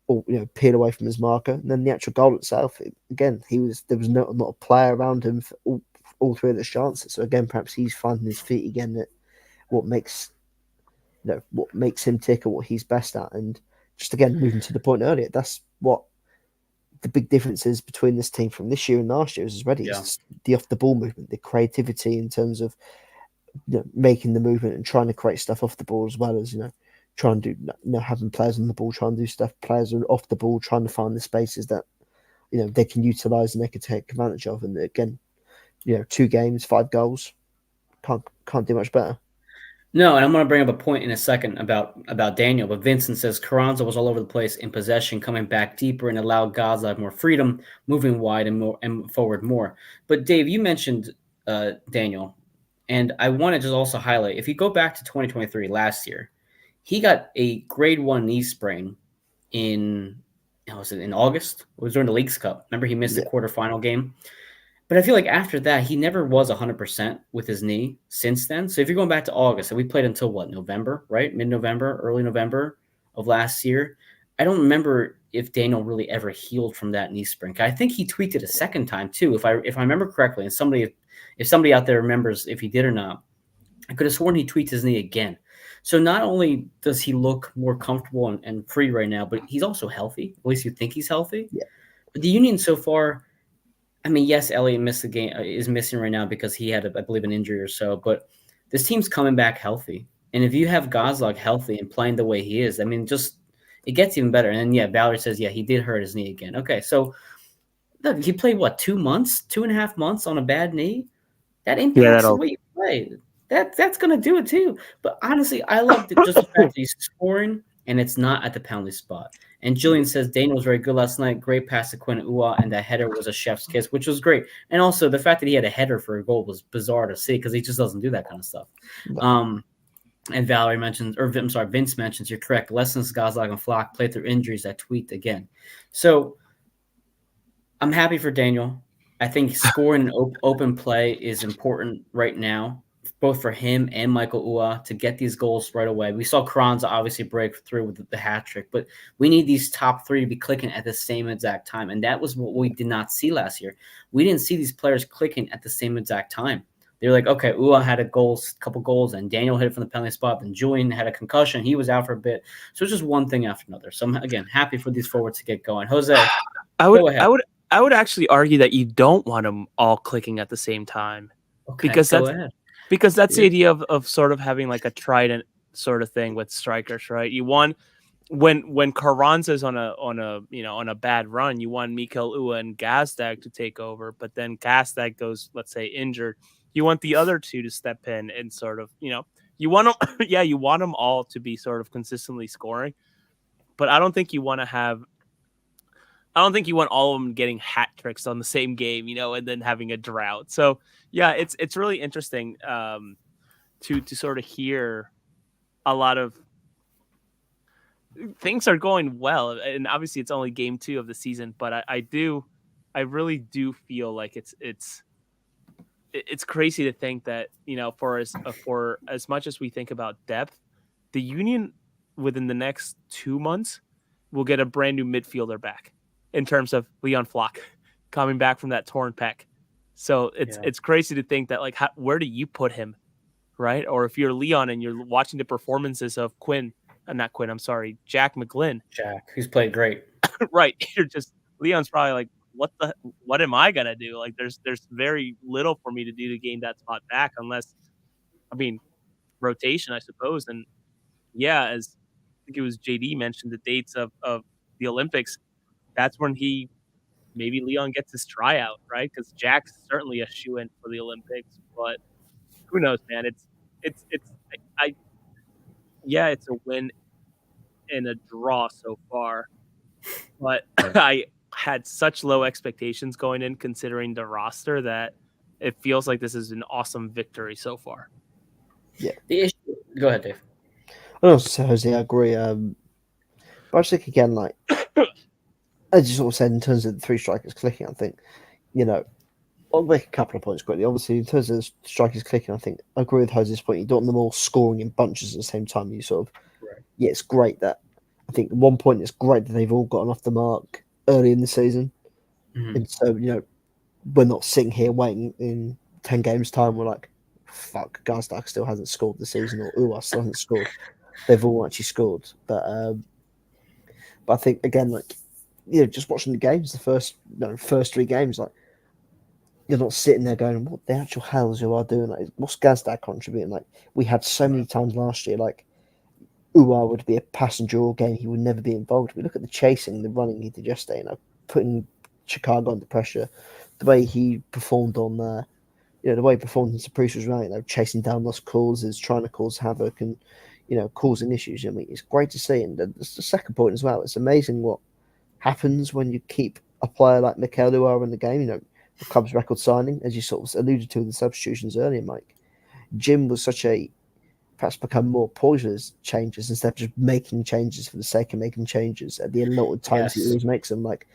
or, peel away from his marker. And then the actual goal itself, there was not a player around him for all 3 of those chances. So again, perhaps he's finding his feet again at what makes him tick or what he's best at. And just again, moving to the point earlier, that's what the big differences between this team from this year and last year is already is the off the ball movement, the creativity in terms of making the movement and trying to create stuff off the ball as well as trying to do having players on the ball, trying to do stuff. Players are off the ball, trying to find the spaces that they can utilize and they can take advantage of. And again, 2 games, 5 goals, can't do much better. No, and I'm going to bring up a point in a second about Daniel, but Vincent says Carranza was all over the place in possession, coming back deeper and allowed Gaza more freedom, moving wide and forward more. But Dave, you mentioned Daniel, and I want to just also highlight, if you go back to 2023, last year, he got a grade 1 knee sprain in August? It was during the Leagues Cup. Remember, he missed the quarterfinal game. But I feel like after that, he never was 100% with his knee since then. So if you're going back to August, and we played until November, right? Mid-November, early November of last year. I don't remember if Daniel really ever healed from that knee sprain. I think he tweaked it a second time too, if I remember correctly. And if somebody out there remembers if he did or not, I could have sworn he tweaked his knee again. So not only does he look more comfortable and free right now, but he's also healthy. At least you think he's healthy. Yeah. But the Union so far, I mean, yes, Elliott missed the game, is missing right now because he had, I believe, an injury or so. But this team's coming back healthy. And if you have Gazlag healthy and playing the way he is, I mean, it gets even better. And then, Valerie says, he did hurt his knee again. Okay, so look, he played, 2.5 months on a bad knee? That impacts the way you play. That's going to do it too. But honestly, I love just the fact that he's scoring and it's not at the penalty spot. And Jillian says Daniel was very good last night. Great pass to Quinn Ua, and that header was a chef's kiss, which was great. And also the fact that he had a header for a goal was bizarre to see because he just doesn't do that kind of stuff. No. And Valerie mentions, Vince mentions, you're correct. Lessons, Gazlag, and Flock played through injuries that tweaked again. So I'm happy for Daniel. I think scoring open play is important right now, both for him and Michael Ua to get these goals right away. We saw Carranza obviously break through with the hat trick, but we need these top 3 to be clicking at the same exact time. And that was what we did not see last year. We didn't see these players clicking at the same exact time. They were like, okay, Ua had a couple goals, and Daniel hit it from the penalty spot, and Julian had a concussion. He was out for a bit. So it's just one thing after another. So I'm, again, happy for these forwards to get going. Jose, go ahead. I would actually argue that you don't want them all clicking at the same time. Okay, because that's the idea of sort of having like a trident sort of thing with strikers, right? You want when Carranza's on a bad run, you want Mikel Ua and Gazdag to take over, but then Gazdag goes, let's say, injured. You want the other 2 to step in and sort of, you want them, you want them all to be sort of consistently scoring, but I don't think you want all of them getting hat tricks on the same game, and then having a drought. So yeah, it's really interesting to sort of hear a lot of things are going well, and obviously it's only game 2 of the season, but I really do feel like it's crazy to think that for as much as we think about depth, the Union within the next 2 months will get a brand new midfielder back in terms of Leon Flock coming back from that torn pec. So it's crazy to think that, like, where do you put him, right? Or if you're Leon and you're watching the performances of Jack McGlynn. Jack, who's played great. Right. Leon's probably like, what am I going to do? Like, there's very little for me to do to gain that spot back unless, rotation, I suppose. And as I think it was JD mentioned the dates of the Olympics, that's when maybe Leon gets his tryout, right? Because Jack's certainly a shoo-in for the Olympics, but who knows, man? It's a win and a draw so far, but I had such low expectations going in considering the roster that it feels like this is an awesome victory so far. Yeah. Go ahead, Dave. I also say, Jose, I agree. But I think again, like as you sort of said, in terms of the 3 strikers clicking, I think, I'll make a couple of points quickly. Obviously, in terms of strikers clicking, I think I agree with Jose's point. You don't want them all scoring in bunches at the same time. You sort of, it's great that I think at one point it's great that they've all gotten off the mark early in the season. Mm-hmm. And so, we're not sitting here waiting in 10 games' time. We're like, fuck, Gazdag still hasn't scored this season, or Ua still hasn't scored. They've all actually scored. But I think, again, like, just watching the games, the first 3 games, like, you're not sitting there going, what the actual hell is Uar doing? Like, what's Gazdag contributing? Like, we had so many times last year, like, Uar would be a passenger all game. He would never be involved. We look at the chasing, the running he did yesterday, putting Chicago under pressure. The way he performed on the way he performed in Saprissa was right, chasing down lost causes, trying to cause havoc and, causing issues. I mean, it's great to see. And that's the second point as well. It's amazing what happens when you keep a player like Mikel Uar in the game. The club's record signing, as you sort of alluded to in the substitutions earlier, Mike. Jim was perhaps become more poisonous changes instead of just making changes for the sake of making changes at the allotted times he always makes them. Like,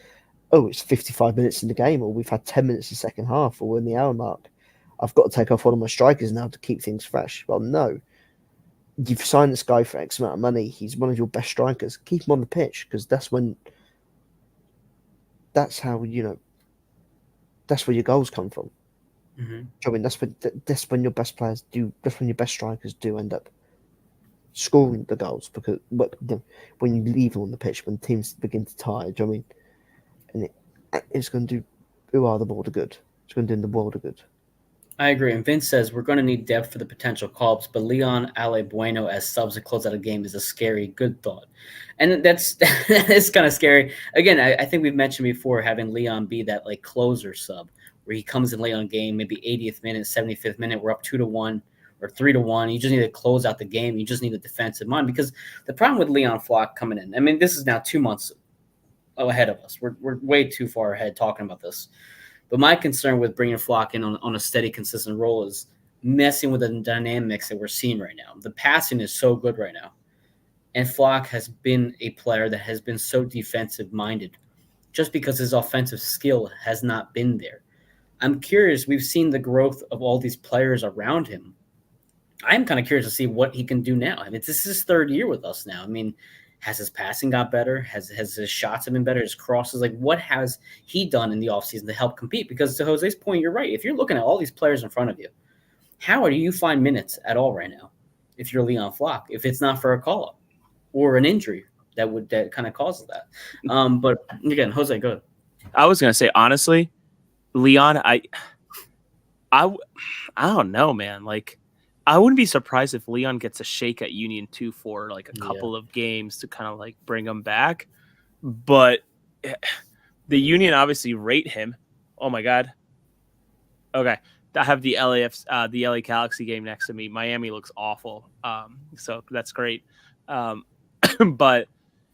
oh, it's 55 minutes in the game, or we've had 10 minutes in the second half, or we're in the hour mark. I've got to take off one of my strikers now to keep things fresh. Well, no. You've signed this guy for X amount of money. He's one of your best strikers. Keep him on the pitch, because that's how, that's where your goals come from. Mm-hmm. I mean, that's when your best players do. That's when your best strikers do end up scoring the goals, because when you leave them on the pitch, when teams begin to tire, I mean, and it's going to do who are the world of good. It's going to do in the world of good. I agree. And Vince says we're going to need depth for the potential call-ups, but Leon Ale Bueno as subs to close out a game is a scary good thought. And that's kind of scary. Again, I think we've mentioned before having Leon be that like closer sub where he comes in late on game, maybe 80th minute, 75th minute, we're up 2-1 or 3-1. You just need to close out the game. You just need a defensive mind, because the problem with Leon Flock coming in, I mean, this is now 2 months ahead of us. We're way too far ahead talking about this. But my concern with bringing Flock in on a steady, consistent role is messing with the dynamics that we're seeing right now. The passing is so good right now. And Flock has been a player that has been so defensive-minded just because his offensive skill has not been there. I'm curious. We've seen the growth of all these players around him. I'm kind of curious to see what he can do now. I mean, this is his third year with us now. I mean, has his passing got better? Has his shots have been better? His crosses? Like, what has he done in the offseason to help compete? Because to Jose's point, you're right. If you're looking at all these players in front of you, how do you find minutes at all right now if you're Leon Flock, if it's not for a call-up or an injury that kind of causes that? But again, Jose, go ahead. I was going to say, honestly, Leon, I don't know, man. Like, I wouldn't be surprised if Leon gets a shake at Union 2 for like a couple of games to kind of like bring him back. But the Union obviously rate him. Oh my God. Okay. I have the LA Galaxy game next to me. Miami looks awful. So that's great. But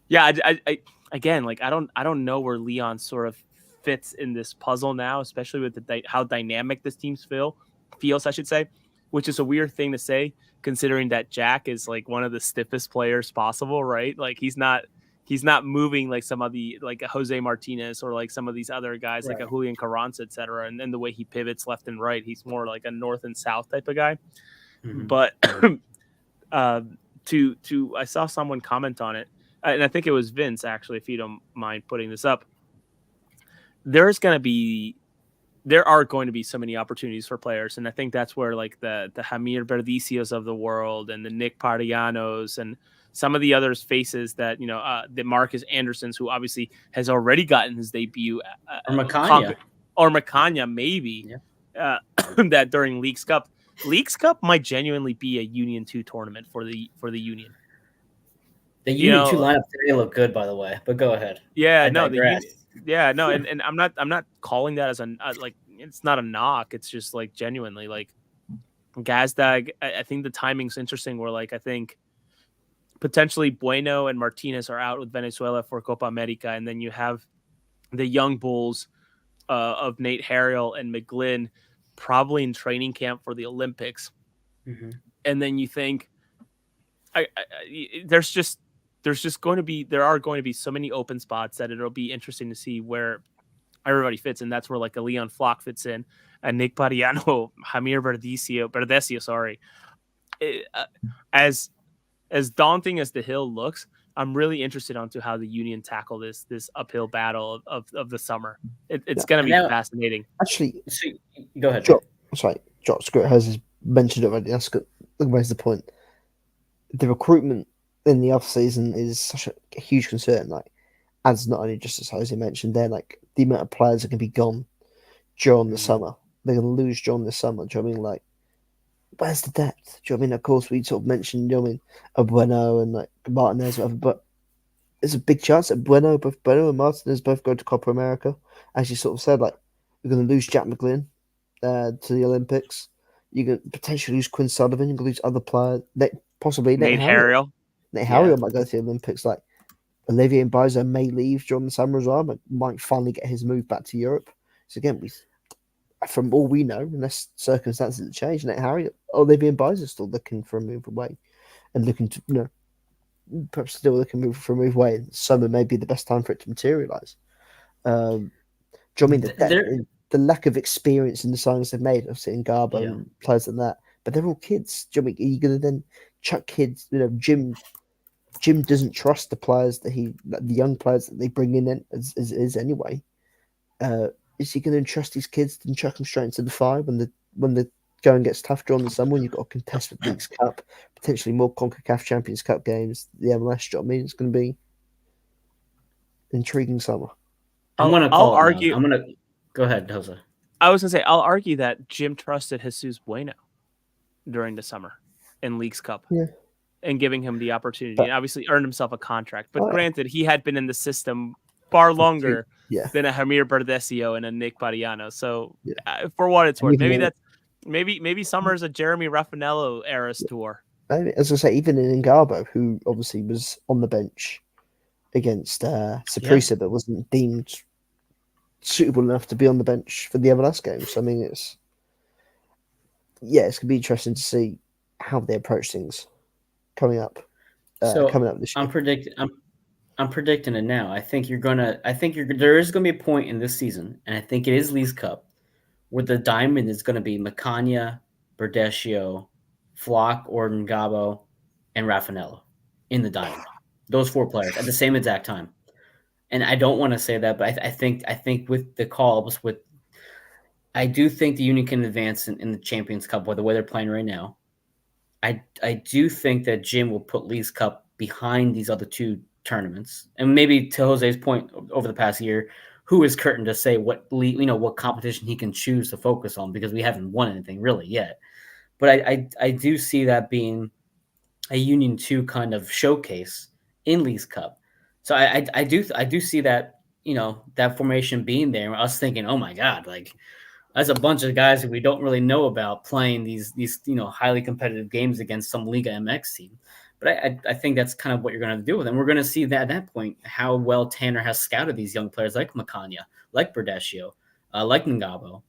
yeah, I again, like, I don't know where Leon sort of fits in this puzzle now, especially with how dynamic this team feels, I should say. Which is a weird thing to say, considering that Jack is like one of the stiffest players possible, right? Like he's not moving like some of the like a Jose Martinez or like some of these other guys, right, like a Julian Carranza, et cetera. And then the way he pivots left and right, he's more like a north and south type of guy. Mm-hmm. But I saw someone comment on it, and I think it was Vince actually, if you don't mind putting this up. There are going to be so many opportunities for players. And I think that's where like the Jamir Berdicios of the world and the Nick Parianos and some of the others faces that, the Marcus Andersons, who obviously has already gotten his debut. Or Macania maybe. Yeah. That during Leagues Cup. Leagues Cup might genuinely be a Union 2 tournament for the Union. The Union 2 lineup today look good, by the way, but go ahead. Yeah, no, the Union. Yeah, no, and I'm not calling that as like, it's not a knock. It's just like genuinely like Gazdag. I think the timing's interesting. Where like I think potentially Bueno and Martinez are out with Venezuela for Copa America, and then you have the young bulls of Nate Harrell and McGlynn probably in training camp for the Olympics, and then you think there are going to be so many open spots that it'll be interesting to see where everybody fits, and that's where like a Leon Flock fits in, and Nick Pariano, Jamir Berdesio, sorry. As daunting as the hill looks, I'm really interested onto how the Union tackle this uphill battle of the summer. It's going to be fascinating. Actually, go ahead. Josh Scott has mentioned it already. That's good. Where's the point? The recruitment in the off season is such a huge concern. Like, as not only just as Jose mentioned, there like the amount of players that can be gone during the summer. they're going to lose John this summer. Do you know what I mean? Like, where's the depth? Do you know what I mean? Of course, we sort of mentioned, you know what I mean, Bueno and like Martinez, whatever, but there's a big chance that both Bueno and Martinez both go to Copa America. As you sort of said, like, you're going to lose Jack McGlynn to the Olympics. You're going to potentially lose Quinn Sullivan. You're going to lose other players, possibly Nate Nate Harriott. Harriel. Nate Yeah. Harriott might go to the Olympics. Like, Olivier Mbizo may leave during the summer as well, but might finally get his move back to Europe. So again, from all we know, unless circumstances have changed, Nate Harriott, Olivier Mbizo is still looking for a move away and looking to, perhaps still looking for a move away. And summer may be the best time for it to materialise. Do you know what I mean? The lack of experience in the signings they've made, obviously in Garbo and players like that, but they're all kids. Do you know what I mean? Are you going to then chuck kids? Jim doesn't trust the players the young players that they bring in as anyway. Is he going to entrust these kids and chuck them straight into the fire when the going gets tough during the summer? When you've got to contest with Leagues Cup, potentially more CONCACAF Champions Cup games, the MLS. Do you know what I mean? It's going to be an intriguing summer. I'll argue. I'm gonna go ahead, Jose. I was gonna say I'll argue that Jim trusted Jesus Bueno during the summer in Leagues Cup. Yeah. And giving him the opportunity, and obviously earned himself a contract. But granted, he had been in the system far longer than a Hamir Berdesio and a Nick Badiano. So for what it's worth, maybe summer's a Jeremy Raffanello era's tour. Maybe, as I say, even in Ngarbo, who obviously was on the bench against Saprissa, but wasn't deemed suitable enough to be on the bench for the MLS games. So, I mean, it's going to be interesting to see how they approach things coming up this year. I'm predicting it now. There is gonna be a point in this season, and I think it is Leagues Cup, where the diamond is gonna be Macania, Berdesio, Flock, Orden, Gabo, and Raffanello in the diamond. Those 4 players at the same exact time. And I don't want to say that, but I think with the calls, I do think the Union can advance in the Champions Cup with the way they're playing right now. I do think that Jim will put Leagues Cup behind these other 2 tournaments. And maybe to Jose's point over the past year, who is Curtin to say what competition he can choose to focus on, because we haven't won anything really yet. But I do see that being a Union 2 kind of showcase in Leagues Cup. So I do see that, that formation being there, us thinking, oh my God, like, that's a bunch of guys that we don't really know about playing these highly competitive games against some Liga MX team. But I think that's kind of what you're going to do with them. We're going to see that at that point how well Tanner has scouted these young players like Macania, like Berdesio, like Ngabo.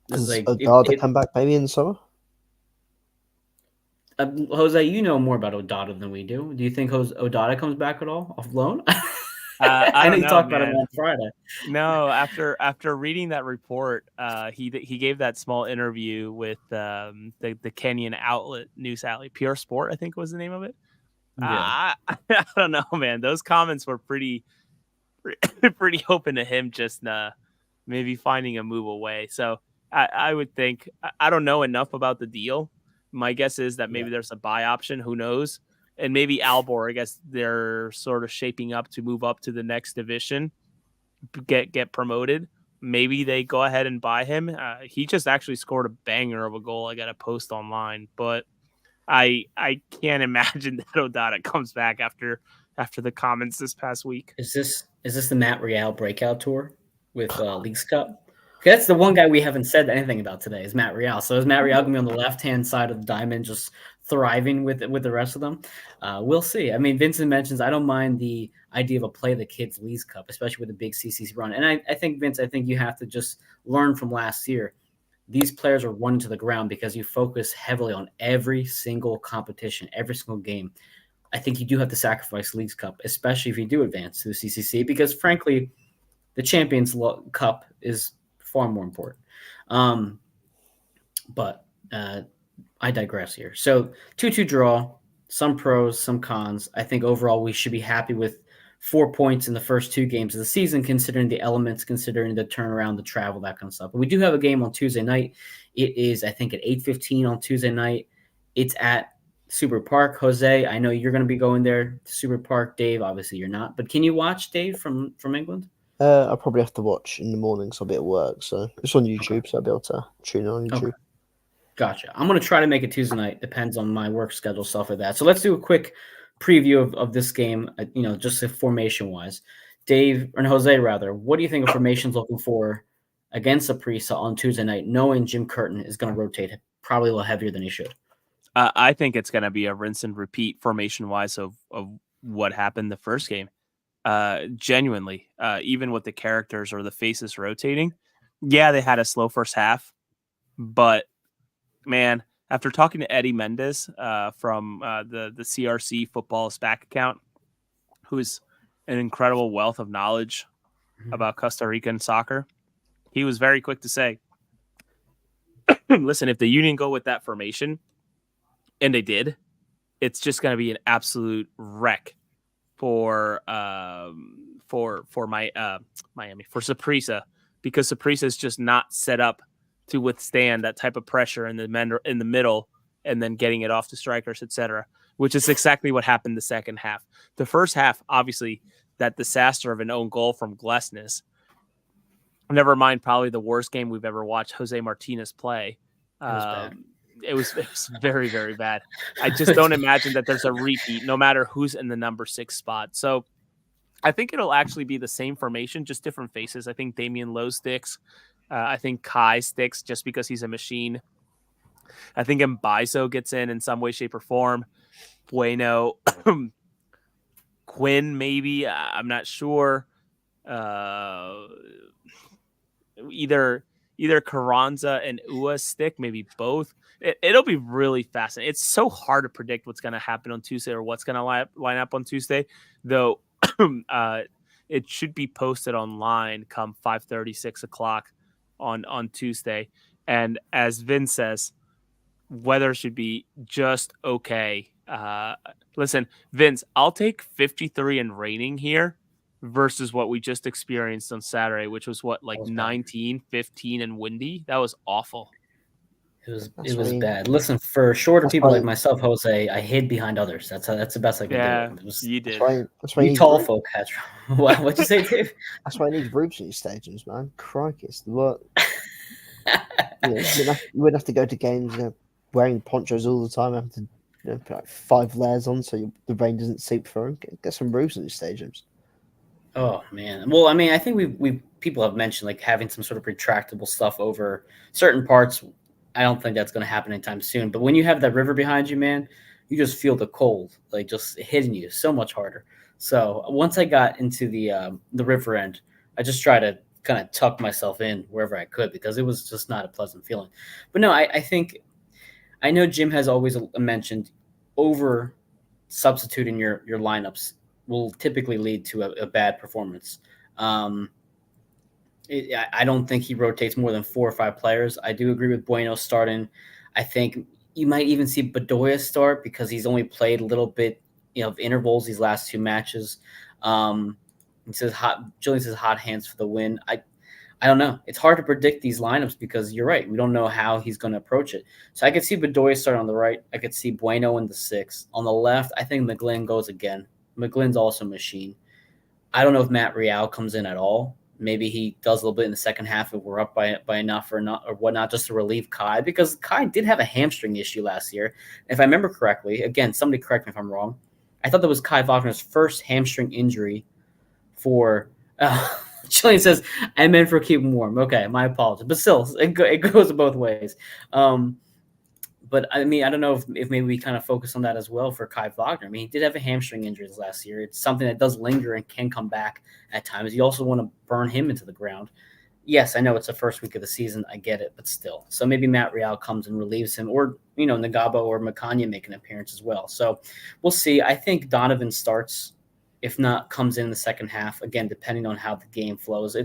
Does Odada come back maybe in the summer? Jose, you know more about Odada than we do. Do you think Odada comes back at all off loan? I know you talked about him on Friday. No, after reading that report, he gave that small interview with the Kenyan news outlet, Pure Sport, I think was the name of it. Yeah. I don't know, man. Those comments were pretty open to him just maybe finding a move away. So I would think, I don't know enough about the deal. My guess is that maybe there's a buy option. Who knows? And maybe Albor, I guess they're sort of shaping up to move up to the next division, get promoted. Maybe they go ahead and buy him. He just actually scored a banger of a goal. I got a post online, but I can't imagine that Odada comes back after the comments this past week. Is this the Matt Real breakout tour with Leagues Cup? That's the one guy we haven't said anything about today is Matt Real. So is Matt Real going to be on the left-hand side of the diamond, just thriving with the rest of them? We'll see. I mean, Vincent mentions I don't mind the idea of a play the kids Leagues Cup, especially with the big CCC run. And I think, Vince, you have to just learn from last year. These players are run to the ground because you focus heavily on every single competition, every single game. I think you do have to sacrifice Leagues Cup, especially if you do advance to the CCC, because frankly, the Champions Cup is far more important. But I digress here. So 2-2 draw, some pros, some cons. I think overall we should be happy with 4 points in the first 2 games of the season, considering the elements, considering the turnaround, the travel, that kind of stuff. But we do have a game on Tuesday night. It is, I think, at 8:15 on Tuesday night. It's at Super Park. Jose, I know you're going to be going there to Super Park. Dave, obviously you're not. But can you watch, Dave, from England? I'll probably have to watch in the morning, so I'll be at work. So it's on YouTube, so I'll be able to tune in on YouTube. Okay. Gotcha. I'm going to try to make it Tuesday night. Depends on my work schedule, stuff like that. So let's do a quick preview of this game, just formation-wise. Dave, or Jose, rather, what do you think a formation's looking for against Saprissa on Tuesday night, knowing Jim Curtin is going to rotate probably a little heavier than he should? I think it's going to be a rinse and repeat formation-wise of what happened the first game. Genuinely, even with the characters or the faces rotating, yeah, they had a slow first half, but man, after talking to Eddie Mendez from the CRC Football is Back account, who's an incredible wealth of knowledge about Costa Rican soccer, he was very quick to say, listen, if the Union go with that formation, and they did, it's just going to be an absolute wreck for Miami, for Saprissa, because Saprissa is just not set up to withstand that type of pressure in the middle and then getting it off to strikers, etc., which is exactly what happened the second half. The first half, obviously, that disaster of an own goal from Glesnes, never mind probably the worst game we've ever watched Jose Martinez play. It was very, very bad. I just don't imagine that there's a repeat, no matter who's in the number 6 spot. So I think it'll actually be the same formation, just different faces. I think Damian Lowe sticks. I think Kai sticks just because he's a machine. I think Mbaizo gets in some way, shape, or form. Bueno, Quinn, maybe. I'm not sure. Either Carranza and Ua stick, maybe both. It'll be really fascinating. It's so hard to predict what's going to happen on Tuesday or what's going to line up on Tuesday, though. It should be posted online come 5:30, 6 o'clock on Tuesday. And as Vin says, weather should be just okay. Listen, Vince, I'll take 53 and raining here versus what we just experienced on Saturday, which was 19, 15 and windy. That was awful. It was bad. Listen, for shorter people like myself, Jose, I hid behind others. That's the best I could do. You did. That's why you tall folk had. What'd you say, Dave? That's why I need roofs in these stadiums, man. Crikey, what? You wouldn't have to go to games, wearing ponchos all the time, having to put like 5 layers on so the rain doesn't seep through. Get some roofs in these stadiums. Oh man. Well, I mean, I think we people have mentioned like having some sort of retractable stuff over certain parts. I don't think that's going to happen anytime soon. But when you have that river behind you, man, you just feel the cold, like just hitting you so much harder. So once I got into the river end, I just tried to kind of tuck myself in wherever I could because it was just not a pleasant feeling. But no, I think I know Jim has always mentioned over substituting your lineups will typically lead to a bad performance. I don't think he rotates more than 4 or 5 players. I do agree with Bueno starting. I think you might even see Bedoya start because he's only played a little bit, of intervals these last 2 matches. He says Julian says hot hands for the win. I don't know. It's hard to predict these lineups because you're right. We don't know how he's going to approach it. So I could see Bedoya start on the right. I could see Bueno in the 6. On the left, I think McGlynn goes again. McGlynn's also a machine. I don't know if Matt Real comes in at all. Maybe he does a little bit in the second half if we're up by enough or whatnot, just to relieve Kai, because Kai did have a hamstring issue last year. If I remember correctly, again, somebody correct me if I'm wrong. I thought that was Kai Wagner's first hamstring injury for Julian says, I meant for keep him warm. Okay, my apologies. But still, it goes both ways. But, I mean, I don't know if maybe we kind of focus on that as well for Kai Wagner. I mean, he did have a hamstring injury last year. It's something that does linger and can come back at times. You also want to burn him into the ground. Yes, I know it's the first week of the season. I get it, but still. So maybe Matt Real comes and relieves him, or, Nagabo or Makanya make an appearance as well. So we'll see. I think Donovan starts, if not comes in the second half, again, depending on how the game flows.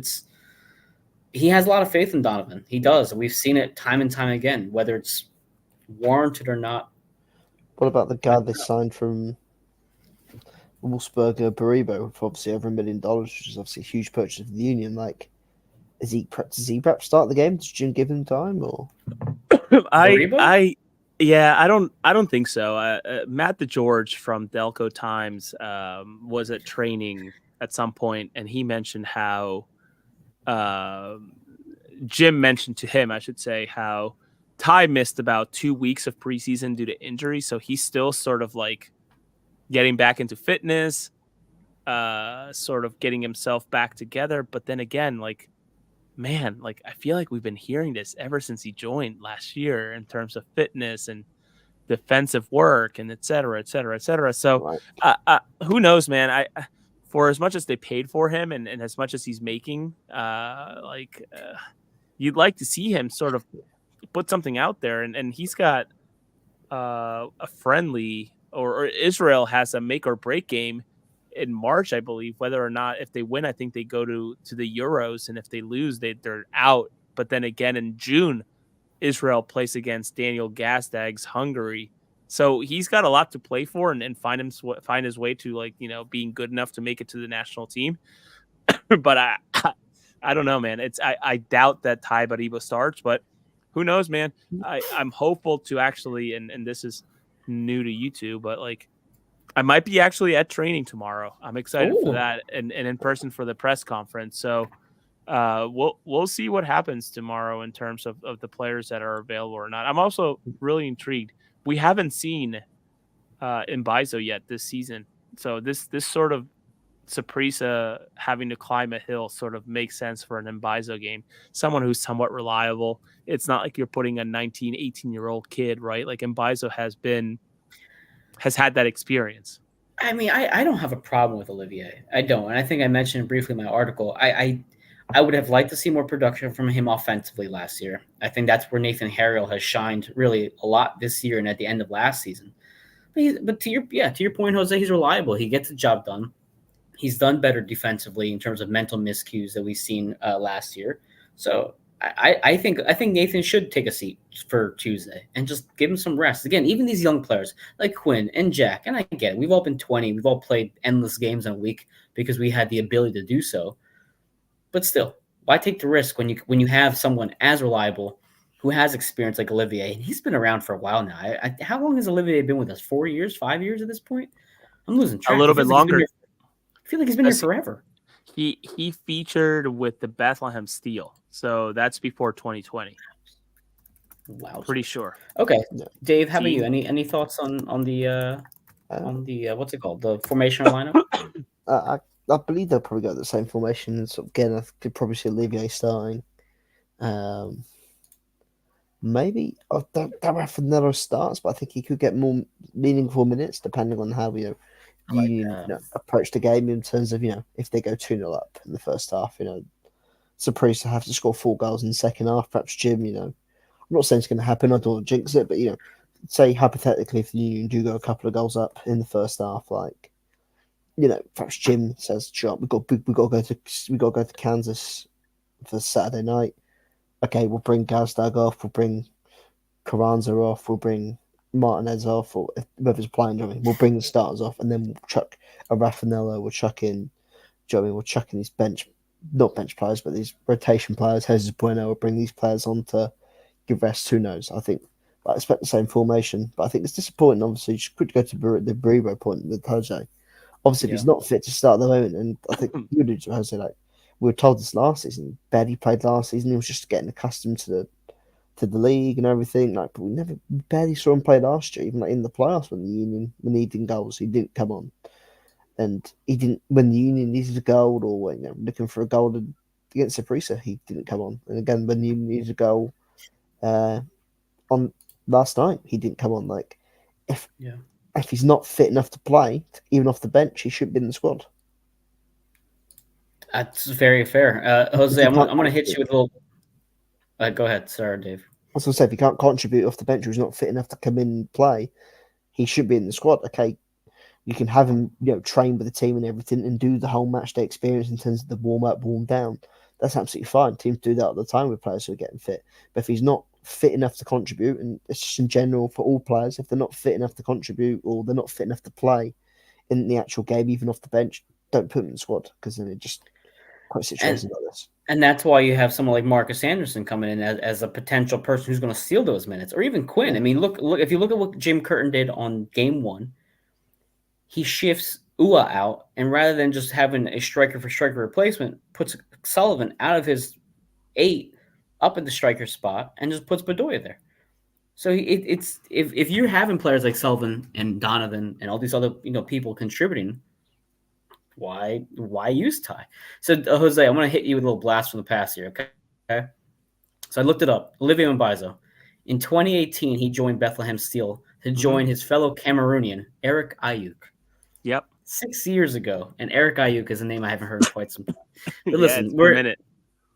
He has a lot of faith in Donovan. He does. We've seen it time and time again, whether it's warranted or not. What about the guy they signed from Wolfsburger, Baribo, for obviously over $1 million, which is obviously a huge purchase of the Union? Like, does he perhaps start the game? Does Jim give him time, or? I don't think so. Matt DeGeorge from Delco Times was at training at some point, and he mentioned how Jim mentioned to him, I should say, how Ty missed about 2 weeks of preseason due to injury. So he's still sort of like getting back into fitness, sort of getting himself back together. But then again, like, man, like I feel like we've been hearing this ever since he joined last year in terms of fitness and defensive work and et cetera, et cetera, et cetera. So who knows, man? For as much as they paid for him and as much as he's making, you'd like to see him sort of put something out there. And he's got a friendly, or Israel has a make or break game in March, I believe, whether or not, if they win, I think they go to the Euros. And if they lose, they're out. But then again, in June, Israel plays against Daniel Gazdag's Hungary. So he's got a lot to play for and find his way to, like, you know, being good enough to make it to the national team. But I don't know, man. I doubt that Ty Bariba starts, but who knows, man? I'm hopeful to actually, and this is new to you two, but like I might be actually at training tomorrow. I'm excited for that and in person for the press conference. So we'll see what happens tomorrow in terms of the players that are available or not. I'm also really intrigued. We haven't seen Mbaizo yet this season. So this sort of Saprissa having to climb a hill sort of makes sense for an Mbaizo game. Someone who's somewhat reliable. It's not like you're putting a 19, 18-year-old kid, right? Like Mbaizo has had that experience. I mean, I don't have a problem with Olivier. I don't. And I think I mentioned briefly in my article. I would have liked to see more production from him offensively last year. I think that's where Nathan Harrell has shined really a lot this year and at the end of last season. But to your point, Jose, he's reliable. He gets the job done. He's done better defensively in terms of mental miscues that we've seen last year. So I think Nathan should take a seat for Tuesday and just give him some rest. Again, even these young players like Quinn and Jack, and I get it, we've all been 20. We've all played endless games in a week because we had the ability to do so. But still, why take the risk when you have someone as reliable who has experience like Olivier? And he's been around for a while now. How long has Olivier been with us? 4 years, 5 years at this point? I'm losing track. A little bit longer. I feel like he's been here forever. He featured with the Bethlehem Steel, so that's before 2020. Wow, pretty sure. Okay, Dave, how about you? Any thoughts on the what's it called, the formation or lineup? I believe they'll probably go the same formation. So again, I could probably see Olivier starting. Maybe I don't know if Fernando starts, but I think he could get more meaningful minutes depending on how approach the game in terms of, if they go 2-0 up in the first half, Saprissa have to score 4 goals in the second half. Perhaps Jim, I'm not saying it's going to happen. I don't want to jinx it, but say hypothetically, if the Union do go a couple of goals up in the first half, like, perhaps Jim says, "Sure, we got to go to Kansas for Saturday night. Okay, we'll bring Gazdag off, we'll bring Carranza off, we'll bring Martinez off, or if whoever's playing, we'll bring the starters off, and then we'll chuck a Raffanello, we'll chuck in, we'll chuck in these not bench players, but these rotation players. Jesus Bueno will bring these players on to give rest. Who knows? I expect the same formation, but I think it's disappointing. Obviously, you could go to the Baribo point with Jose. Obviously, if he's not fit to start at the moment, and I think you did, Jose, like we were told this last season, barely played last season. He was just getting accustomed to the league and everything. Like, but we barely saw him play last year, even like in the playoffs when he needed goals, he didn't come on, and he didn't when the Union needed a goal or when looking for a goal against Saprissa, he didn't come on. And again, when the Union needed a goal on last night, he didn't come on. Like if he's not fit enough to play, even off the bench, he shouldn't be in the squad. That's very fair. Jose, I'm going to hit you with a little... go ahead. Sorry, Dave. I was going to say, if he can't contribute off the bench or he's not fit enough to come in and play, he should be in the squad. Okay, you can have him train with the team and everything and do the whole match day experience in terms of the warm-up, warm-down. That's absolutely fine. Teams do that all the time with players who are getting fit. But if he's not fit enough to contribute, and it's just in general for all players, if they're not fit enough to contribute or they're not fit enough to play in the actual game, even off the bench, don't put them in the squad, because then it just quite situations like this. And that's why you have someone like Marcus Anderson coming in as a potential person who's going to steal those minutes, or even Quinn. I mean, look if you look at what Jim Curtin did on game 1, he shifts Ua out, and rather than just having a striker for striker replacement, puts Sullivan out of his 8 up at the striker spot and just puts Bedoya there. So it's if you're having players like Sullivan and Donovan and all these other people contributing, why use Ty? So Jose, I'm going to hit you with a little blast from the past here. Okay. So I looked it up. Olivier Mbaizo. In 2018, he joined Bethlehem Steel to join his fellow Cameroonian Eric Ayuk. Yep. 6 years ago, and Eric Ayuk is a name I haven't heard in quite some time. But listen, it's been a minute.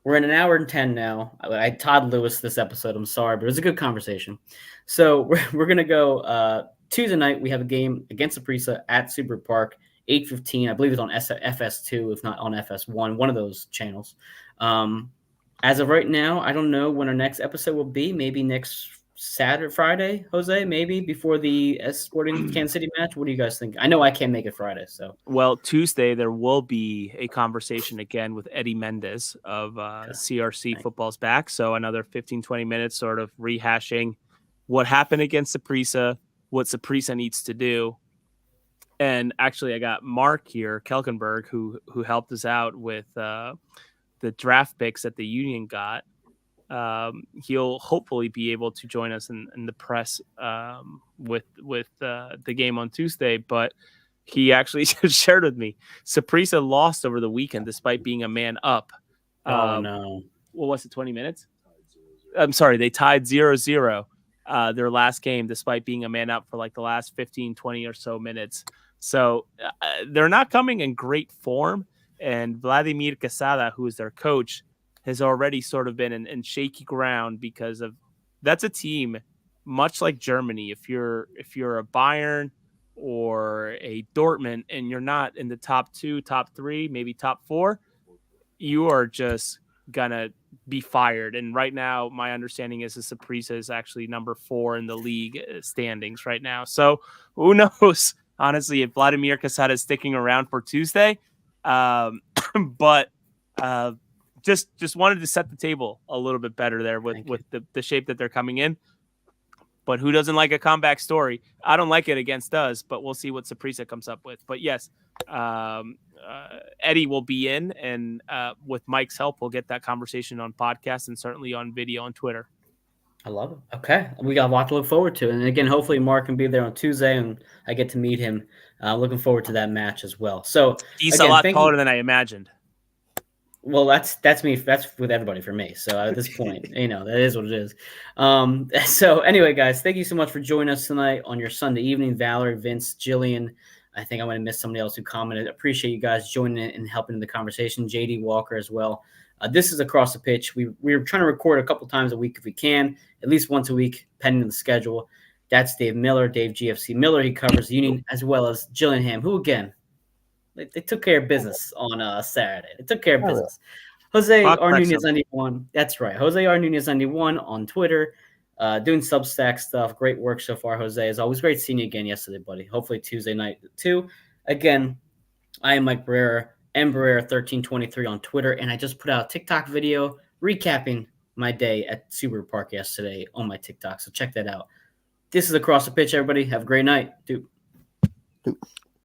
We're in an hour and 10 now. I Todd Lewis this episode. I'm sorry, but it was a good conversation. So we're gonna go Tuesday night. We have a game against Saprissa at Super Park, 8:15. I believe it's on FS2, if not on FS1, one of those channels. As of right now, I don't know when our next episode will be. Maybe next Saturday, Friday, Jose, maybe before the Sporting Kansas City match. What do you guys think? I know I can't make it Friday, so. Well, Tuesday there will be a conversation again with Eddie Mendez of CRC Football's Back. So another 15-20 minutes sort of rehashing what happened against Saprissa, what Saprissa needs to do. And actually I got Mark here, Kelkenberg, who helped us out with the draft picks that the Union got. He'll hopefully be able to join us in the press with the game on Tuesday, but he actually shared with me Saprissa lost over the weekend despite being a man up. Oh no. What was it, 20 minutes? I'm sorry, they tied 0-0 their last game despite being a man up for like the last 15, 20 or so minutes. So they're not coming in great form, and Vladimir Quesada, who is their coach, has already sort of been in shaky ground because of that's a team much like Germany. If you're a Bayern or a Dortmund and you're not in the top 2, top 3, maybe top 4, you are just gonna be fired. And right now, my understanding is Saprissa is actually number 4 in the league standings right now. So who knows, honestly, if Vladimir Quesada is sticking around for Tuesday. But just wanted to set the table a little bit better there with the shape that they're coming in. But who doesn't like a comeback story? I don't like it against us, but we'll see what Saprissa comes up with. But yes, Eddie will be in, and with Mike's help, we'll get that conversation on podcast and certainly on video on Twitter. I love it. Okay. We got a lot to look forward to. And again, hopefully Mark can be there on Tuesday and I get to meet him. Looking forward to that match as well. So he's a lot taller than I imagined. Well, that's me. That's with everybody for me. So at this point, that is what it is. So anyway, guys, thank you so much for joining us tonight on your Sunday evening. Valerie, Vince, Jillian. I think I might have missed somebody else who commented. Appreciate you guys joining in and helping in the conversation. JD Walker as well. This is Across the Pitch. We're trying to record a couple times a week if we can, at least once a week, pending the schedule. That's Dave Miller, Dave GFC Miller. He covers the Union, as well as Gillingham, who again, they took care of business on Saturday. They took care of business. Jose R. Nunez 91. That's right. Jose R. Nunez 91 on Twitter, doing Substack stuff. Great work so far, Jose. It's always great seeing you again yesterday, buddy. Hopefully Tuesday night too. Again, I am Mike Barrera, mbarrera1323 on Twitter, and I just put out a TikTok video recapping my day at Super Park yesterday on my TikTok. So check that out. This is Across the Pitch, everybody. Have a great night. Dude.